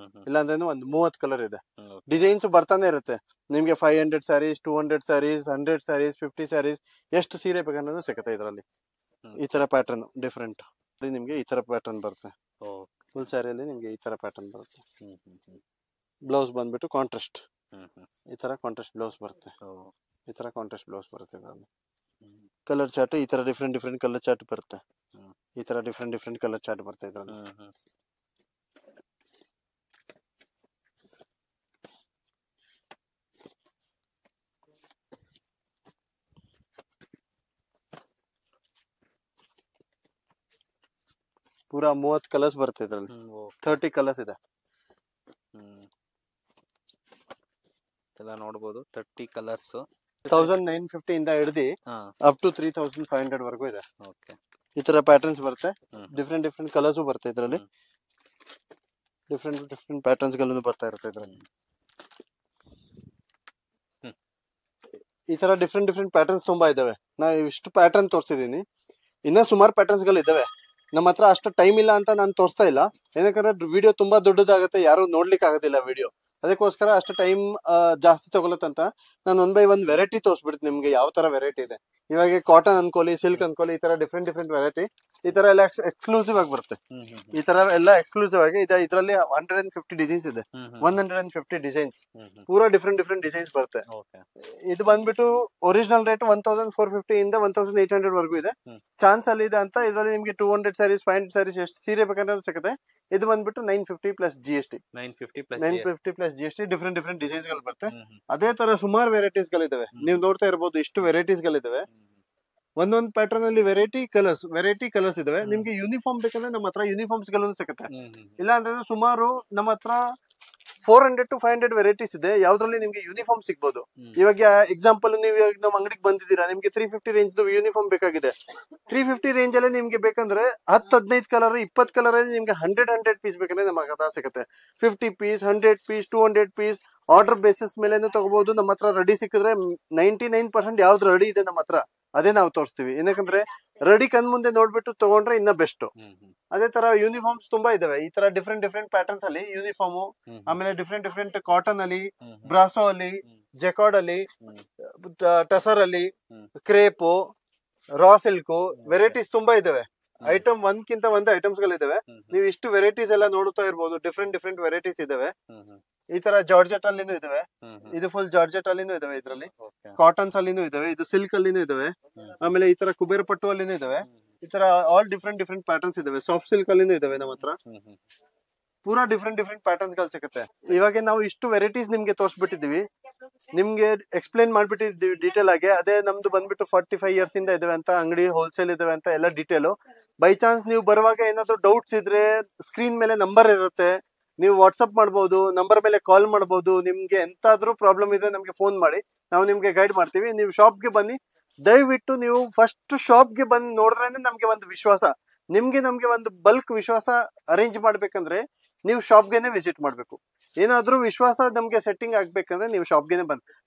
ಇಲ್ಲಾಂದ್ರೆ ಒಂದು 30 ಕಲರ್ ಇದೆ. ಡಿಸೈನ್ಸ್ ಬರ್ತಾನೆ ಇರುತ್ತೆ ನಿಮ್ಗೆ. 500 ಸ್ಯಾರೀಸ್, 200 ಸ್ಯಾರೀಸ್, 100 ಸ್ಯಾರೀಸ್, 50 ಸ್ಯಾರೀಸ್, ಎಷ್ಟು ಸೀರೆ ಬೇಕಂದ್ರೂ ಸಿಗುತ್ತೆ ಇದರಲ್ಲಿ. ಈ ತರ ಪ್ಯಾಟರ್ನ್ ಡಿಫ್ರೆಂಟ್ ನಿಮ್ಗೆ ಈ ತರ ಪ್ಯಾಟರ್ನ್ ಬರುತ್ತೆ. ಫುಲ್ ಸ್ಯಾರಿಯಲ್ಲಿ ನಿಮ್ಗೆ ಈ ತರ ಪ್ಯಾಟರ್ನ್ ಬರುತ್ತೆ. ಬ್ಲೌಸ್ ಬಂದ್ಬಿಟ್ಟು ಕಾಂಟ್ರಾಸ್ಟ್. ಈ ತರ ಕಾಂಟ್ರಾಸ್ಟ್ ಬ್ಲೌಸ್ ಬರುತ್ತೆ. ಈ ತರ ಕಾಂಟ್ರಾಸ್ಟ್ ಬ್ಲೌಸ್ ಬರುತ್ತೆ ಇದರಲ್ಲಿ. ಕಲರ್ ಚಾರ್ಟ್ ಈ ತರ ಡಿಫ್ರೆಂಟ್ ಕಲರ್ ಚಾರ್ಟ್ ಬರುತ್ತೆ. ಈ ತರ ಡಿಫ್ರೆಂಟ್ ಕಲರ್ ಚಾರ್ಟ್ ಬರುತ್ತೆ ಇದರಲ್ಲಿ. ಪೂರಾ 30 ಕಲರ್ಸ್ ಬರುತ್ತೆ ಇದರಲ್ಲಿ. 30 ಕಲರ್ಸ್ ಇದೆ. ಎಲ್ಲ ನೋಡಬಹುದು. 30 ಕಲರ್ಸ್ 1950 ಇಂದ ಹಿಡಿದು ಅಪ್ ಟು 3500 ವರೆಗೂ ಇದೆ. ಈ ತರ ಪ್ಯಾಟರ್ನ್ಸ್ ಬರುತ್ತೆ. ಡಿಫ್ರೆಂಟ್ ಕಲರ್ಸ್ ಬರುತ್ತೆ ಇದರಲ್ಲಿ. ಡಿಫ್ರೆಂಟ್ ಪ್ಯಾಟರ್ನ್ಸ್ ಗಳನ್ನು ಬರ್ತಾ ಇರುತ್ತೆ ಇದರಲ್ಲಿ. ಈ ತರ ಡಿಫ್ರೆಂಟ್ ಪ್ಯಾಟರ್ನ್ಸ್ ತುಂಬಾ ಇದಾವೆ. ನಾವು ಇಷ್ಟು ಪ್ಯಾಟರ್ನ್ ತೋರಿಸಿದೀನಿ. ಇನ್ನ ಸುಮಾರು ಪ್ಯಾಟರ್ನ್ಸ್ ಗಳು ಇದಾವೆ. ನಮ್ಮ ಹತ್ರ ಅಷ್ಟು ಟೈಮ್ ಇಲ್ಲ ಅಂತ ನಾನು ತೋರಿಸ್ತಾ ಇಲ್ಲ. ಏನಕ್ಕಂದ್ರೆ ವಿಡಿಯೋ ತುಂಬಾ ದೊಡ್ಡದಾಗುತ್ತೆ, ಯಾರು ನೋಡ್ಲಿಕ್ಕೆ ಆಗೋದಿಲ್ಲ ವಿಡಿಯೋ. ಅದಕ್ಕೋಸ್ಕರ ಅಷ್ಟು ಟೈಮ್ ಜಾಸ್ತಿ ತಗೊಳತ್ತಂತ ನಾನು 1 by 1 ವೆರೈಟಿ ತೋರಿಸ್ಬಿಡ್ತೀನಿ ನಿಮ್ಗೆ. ಯಾವ ತರ ವೆರೈಟಿ ಇದೆ ಇವಾಗ. ಕಾಟನ್ ಅನ್ಕೊಳ್ಳಿ, ಸಿಲ್ಕ್ ಅನ್ಕೊಳ್ಳಿ, ಈ ತರ ಡಿಫ್ರೆಂಟ್ ವೆರೈಟಿ. ಈ ತರ ಎಲ್ಲ ಎಕ್ಸ್ಕ್ಲೂಸಿವ್ ಆಗಿ ಬರುತ್ತೆ. ಈ ತರ ಎಲ್ಲ ಎಕ್ಸ್ಕ್ಲೂಸಿವ್ ಆಗಿ ಇದೆ. ಇದರಲ್ಲಿ 150 ಡಿಸೈನ್ಸ್ ಇದೆ. 150 ಡಿಸೈನ್ಸ್ ಪೂರಾ ಡಿಫ್ರೆಂಟ್ ಡಿಸೈನ್ಸ್ ಬರುತ್ತೆ. ಇದು ಬಂದ್ಬಿಟ್ಟು ಒರಿಜಿನಲ್ ರೇಟ್ 1450 ಇಂದ 1800 ವರೆಗೂ ಇದೆ. ಚಾನ್ಸ್ ಅಲ್ಲಿ ಇದೆ ಅಂತ ಇದರಲ್ಲಿ ನಿಮ್ಗೆ 200 ಸ್ಯಾರೀಸ್, 500 ಸ್ಯಾರೀಸ್ ಎಷ್ಟು ಸೀರೆ ಬೇಕಂದ್ರೆ ಸಿಗುತ್ತೆ. ಇದು ಬಂದ್ಬಿಟ್ಟು 950 plus GST. 950 plus GST. Different designs ಗಳು ಬರುತ್ತೆ. ಅದೇ ತರ ಸುಮಾರು ವೆರೈಟೀಸ್ ಗಳಿದಾವೆ. ನೀವು ನೋಡ್ತಾ ಇರಬಹುದು ಇಷ್ಟು ವೆರೈಟೀಸ್ ಗಳಿದಾವೆ. ಒಂದೊಂದು ಪ್ಯಾಟರ್ನ್ ಅಲ್ಲಿ ವೆರೈಟಿ ಕಲರ್ಸ್ ಇದಾವೆ. ನಿಮ್ಗೆ ಯೂನಿಫಾರ್ಮ್ ಬೇಕಂದ್ರೆ ನಮ್ಮ ಹತ್ರ ಯೂನಿಫಾರ್ಮ್ಸ್ ಗಳನ್ನು ಸಿಗುತ್ತೆ. ಇಲ್ಲ ಅಂದ್ರೆ ಸುಮಾರು ನಮ್ಮ ಹತ್ರ 400 to 500 ವೆರೈಟೀಸ್ ಇದೆ. ಯಾವ್ದ್ರಲ್ಲಿ ನಿಮ್ಗೆ ಯೂನಿಫಾರ್ಮ್ ಸಿಗ್ಬೋದು. ಇವಾಗ ಎಕ್ಸಾಂಪಲ್ ನೀವು ನಮ್ಮ ಅಂಗಡಿಗೆ ಬಂದಿದ್ದೀರಾ, ನಿಮ್ಗೆ 350 ರೇಂಜ್ ಯೂನಿಫಾರ್ಮ್ ಬೇಕಾಗಿದೆ. 350 ರೇಂಜ್ ಅಲ್ಲಿ ನಿಮ್ಗೆ ಬೇಕಂದ್ರೆ 10-15 ಕಲರ್, 20 ಕಲರ್ ಅಲ್ಲಿ ನಿಮ್ಗೆ 100 ಪೀಸ್ ಬೇಕಂದ್ರೆ ನಮ್ಮ ಹತ್ರ ಸಿಗುತ್ತೆ. 50 piece, 100 piece, 200 piece order basis ಮೇಲೆ ತಗೋಬಹುದು. ನಮ್ಮ ಹತ್ರ ರೆಡಿ ಸಿಕ್ಕಿದ್ರೆ 99% ಯಾವ್ದು ರೆಡಿ ಇದೆ ನಮ್ಮ ಹತ್ರ ಅದೇ ನಾವು ತೋರಿಸ್ತೀವಿ. ಏನಕ್ಕಂದ್ರೆ ರೆಡಿ ಕಣ್ ಮುಂದೆ ನೋಡ್ಬಿಟ್ಟು ತಗೊಂಡ್ರೆ ಇನ್ನ ಬೆಸ್ಟ್. ಅದೇ ತರ ಯೂನಿಫಾರ್ಮ್ಸ್ ತುಂಬಾ ಇದಾವೆ. ಈ ತರ ಡಿಫ್ರೆಂಟ್ ಡಿಫ್ರೆಂಟ್ ಪ್ಯಾಟರ್ನ್ಸ್ ಅಲ್ಲಿ ಯೂನಿಫಾರ್ಮ್, ಆಮೇಲೆ ಡಿಫ್ರೆಂಟ್ ಡಿಫ್ರೆಂಟ್ ಕಾಟನ್ ಅಲ್ಲಿ, ಬ್ರಾಸೋ ಅಲ್ಲಿ, ಜೆಕಾರ್ಡ್ ಅಲ್ಲಿ, ಟಸರ್ ಅಲ್ಲಿ, ಕ್ರೇಪು, ರಾ ಸಿಲ್ಕ್ ವೆರೈಟೀಸ್ ತುಂಬಾ ಇದಾವೆ. ಐಟಮ್ ಒಂದ್ಕಿಂತ ಒಂದು ಐಟಮ್ಸ್ ಗಳಿದಾವೆ. ನೀವು ಇಷ್ಟು ವೆರೈಟೀಸ್ ಎಲ್ಲ ನೋಡ್ತಾ ಇರ್ಬೋದು. ಡಿಫ್ರೆಂಟ್ ಡಿಫ್ರೆಂಟ್ ವೆರೈಟೀಸ್ ಇದಾವೆ. ಈ ತರ ಜಾರ್ಜೆಟ್ ಅಲ್ಲಿನೂ ಇದಾವೆ. ಇದು ಫುಲ್ ಜಾರ್ಜೆಟ್ ಅಲ್ಲಿನೂ ಇದಾವೆ. ಇದ್ರಲ್ಲಿ ಕಾಟನ್ಸ್ ಅಲ್ಲಿನೂ ಇದಾವೆ. ಇದು ಸಿಲ್ಕ್ ಅಲ್ಲಿನೂ ಇದಾವೆ. ಆಮೇಲೆ ಈ ತರ ಕುಬೇರ ಪಟ್ಟು ಅಲ್ಲಿನೂ ಇದಾವೆ. ಈ ತರ ಆಲ್ ಡಿಫ್ರೆಂಟ್ ಡಿಫ್ರೆಂಟ್ ಪ್ಯಾಟರ್ನ್ಸ್ ಇದಾವೆ. ಸಾಫ್ಟ್ ಸಿಲ್ಕ್ ಅಲ್ಲಿನೂ ಇದಾವೆ ನಮ್ಮ ಹತ್ರ. ಪೂರಾ ಡಿಫ್ರೆಂಟ್ ಡಿಫ್ರೆಂಟ್ ಪ್ಯಾಟರ್ನ್ಸ್ ಗಳು ಸಿಗುತ್ತೆ. ಇವಾಗ ನಾವು ಇಷ್ಟು ವೆರೈಟೀಸ್ ನಿಮ್ಗೆ ತೋರಿಸ್ಬಿಟ್ಟಿದೀವಿ, ನಿಮ್ಗೆ ಎಕ್ಸ್ಪ್ಲೈನ್ ಮಾಡ್ಬಿಟ್ಟಿದೀವಿ ಡೀಟೇಲ್ ಆಗಿ. ಅದೇ ನಮ್ದು ಬಂದ್ಬಿಟ್ಟು 45 ಇಯರ್ಸ್ ಇಂದ ಇದಾವೆ ಅಂತ ಅಂಗಡಿ, ಹೋಲ್ಸೇಲ್ ಇದಾವೆ ಅಂತ ಎಲ್ಲ ಡೀಟೇಲು. ಬೈ ಚಾನ್ಸ್ ನೀವು ಬರುವಾಗ ಏನಾದ್ರು ಡೌಟ್ಸ್ ಇದ್ರೆ ಸ್ಕ್ರೀನ್ ಮೇಲೆ ನಂಬರ್ ಇರುತ್ತೆ, ನೀವು ವಾಟ್ಸ್ಆಪ್ ಮಾಡ್ಬೋದು, ನಂಬರ್ ಮೇಲೆ ಕಾಲ್ ಮಾಡ್ಬೋದು. ನಿಮ್ಗೆ ಎಂತಾದ್ರೂ ಪ್ರಾಬ್ಲಮ್ ಇದ್ರೆ ನಮ್ಗೆ ಫೋನ್ ಮಾಡಿ, ನಾವು ನಿಮ್ಗೆ ಗೈಡ್ ಮಾಡ್ತೀವಿ. ನೀವು ಶಾಪ್ಗೆ ಬನ್ನಿ, ದಯವಿಟ್ಟು ನೀವು ಫಸ್ಟ್ ಶಾಪ್ಗೆ ಬಂದು ನೋಡಿದ್ರೆ ನಮ್ಗೆ ಒಂದು ವಿಶ್ವಾಸ. ನಮ್ಗೆ ಒಂದು ಬಲ್ಕ್ ವಿಶ್ವಾಸ ಅರೇಂಜ್ ಮಾಡ್ಬೇಕಂದ್ರೆ ನೀವು ಶಾಪ್ಗೆನೆ ವಿಸಿಟ್ ಮಾಡ್ಬೇಕು. ಏನಾದ್ರೂ ವಿಶ್ವಾಸ ನಮ್ಗೆ ಸೆಟ್ಟಿಂಗ್ ಆಗ್ಬೇಕಂದ್ರೆ ನೀವು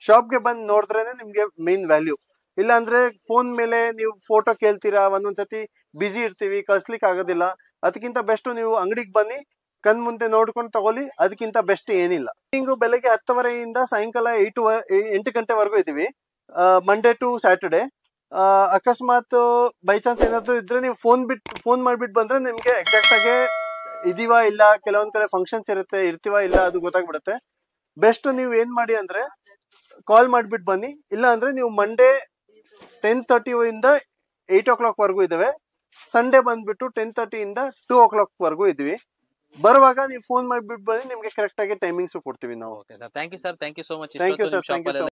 ಶಾಪ್ಗೆ ಬಂದು ನೋಡಿದ್ರೇನೆ ನಿಮ್ಗೆ ಮೇನ್ ವ್ಯಾಲ್ಯೂ. ಇಲ್ಲ ಅಂದ್ರೆ ಫೋನ್ ಮೇಲೆ ನೀವು ಫೋಟೋ ಕೇಳ್ತೀರಾ, ಒಂದೊಂದ್ಸತಿ ಬಿಸಿ ಇರ್ತೀವಿ, ಕಳ್ಸ್ಲಿಕ್ಕೆ ಆಗೋದಿಲ್ಲ. ಅದಕ್ಕಿಂತ ಬೆಸ್ಟ್ ನೀವು ಅಂಗಡಿಗೆ ಬನ್ನಿ, ಕಣ್ ಮುಂದೆ ನೋಡ್ಕೊಂಡು ತಗೊಳ್ಳಿ. ಅದಕ್ಕಿಂತ ಬೆಸ್ಟ್ ಏನಿಲ್ಲ. ಹಿಂಗು ಬೆಳಗ್ಗೆ 10:30 ಸಾಯಂಕಾಲ 8 ಗಂಟೆವರೆಗೂ ಇದೀವಿ, ಮಂಡೇ ಟು ಸ್ಯಾಟರ್ಡೆ. ಅಕಸ್ಮಾತ್ ಬೈ ಚಾನ್ಸ್ ಏನಾದ್ರು ಇದ್ರೆ ನೀವು ಫೋನ್ ಮಾಡ್ಬಿಟ್ಟು ಬಂದ್ರೆ ನಿಮ್ಗೆ ಎಕ್ಸಾಕ್ಟ್ ಆಗಿ ಇದೀವಾ ಇಲ್ಲ, ಕೆಲವೊಂದ್ ಕಡೆ ಫಂಕ್ಷನ್ಸ್ ಇರ್ತೀವಾ ಇಲ್ಲ ಅದು ಗೊತ್ತಾಗ್ಬಿಡುತ್ತೆ. ಬೆಸ್ಟ್ ನೀವು ಏನ್ ಮಾಡಿ ಅಂದ್ರೆ ಕಾಲ್ ಮಾಡ್ಬಿಟ್ಟು ಬನ್ನಿ. ಇಲ್ಲ ಅಂದ್ರೆ ನೀವು ಮಂಡೇ 10:30 ಇಂದ 8 o'clock ವರೆಗೂ ಇದಾವೆ. ಸಂಡೇ ಬಂದ್ಬಿಟ್ಟು 10:30 ಇಂದ 2 o'clock ವರೆಗೂ ಇದೀವಿ. ಬರುವಾಗ ನೀವು ಫೋನ್ ಮಾಡ್ಬಿಟ್ಟು ಬನ್ನಿ, ನಿಮ್ಗೆ ಕರೆಕ್ಟ್ ಆಗಿ ಟೈಮಿಂಗ್ಸ್ ಕೊಡ್ತೀವಿ ನಾವು. Thank you sir, thank you so much. Thank you sir, thank you.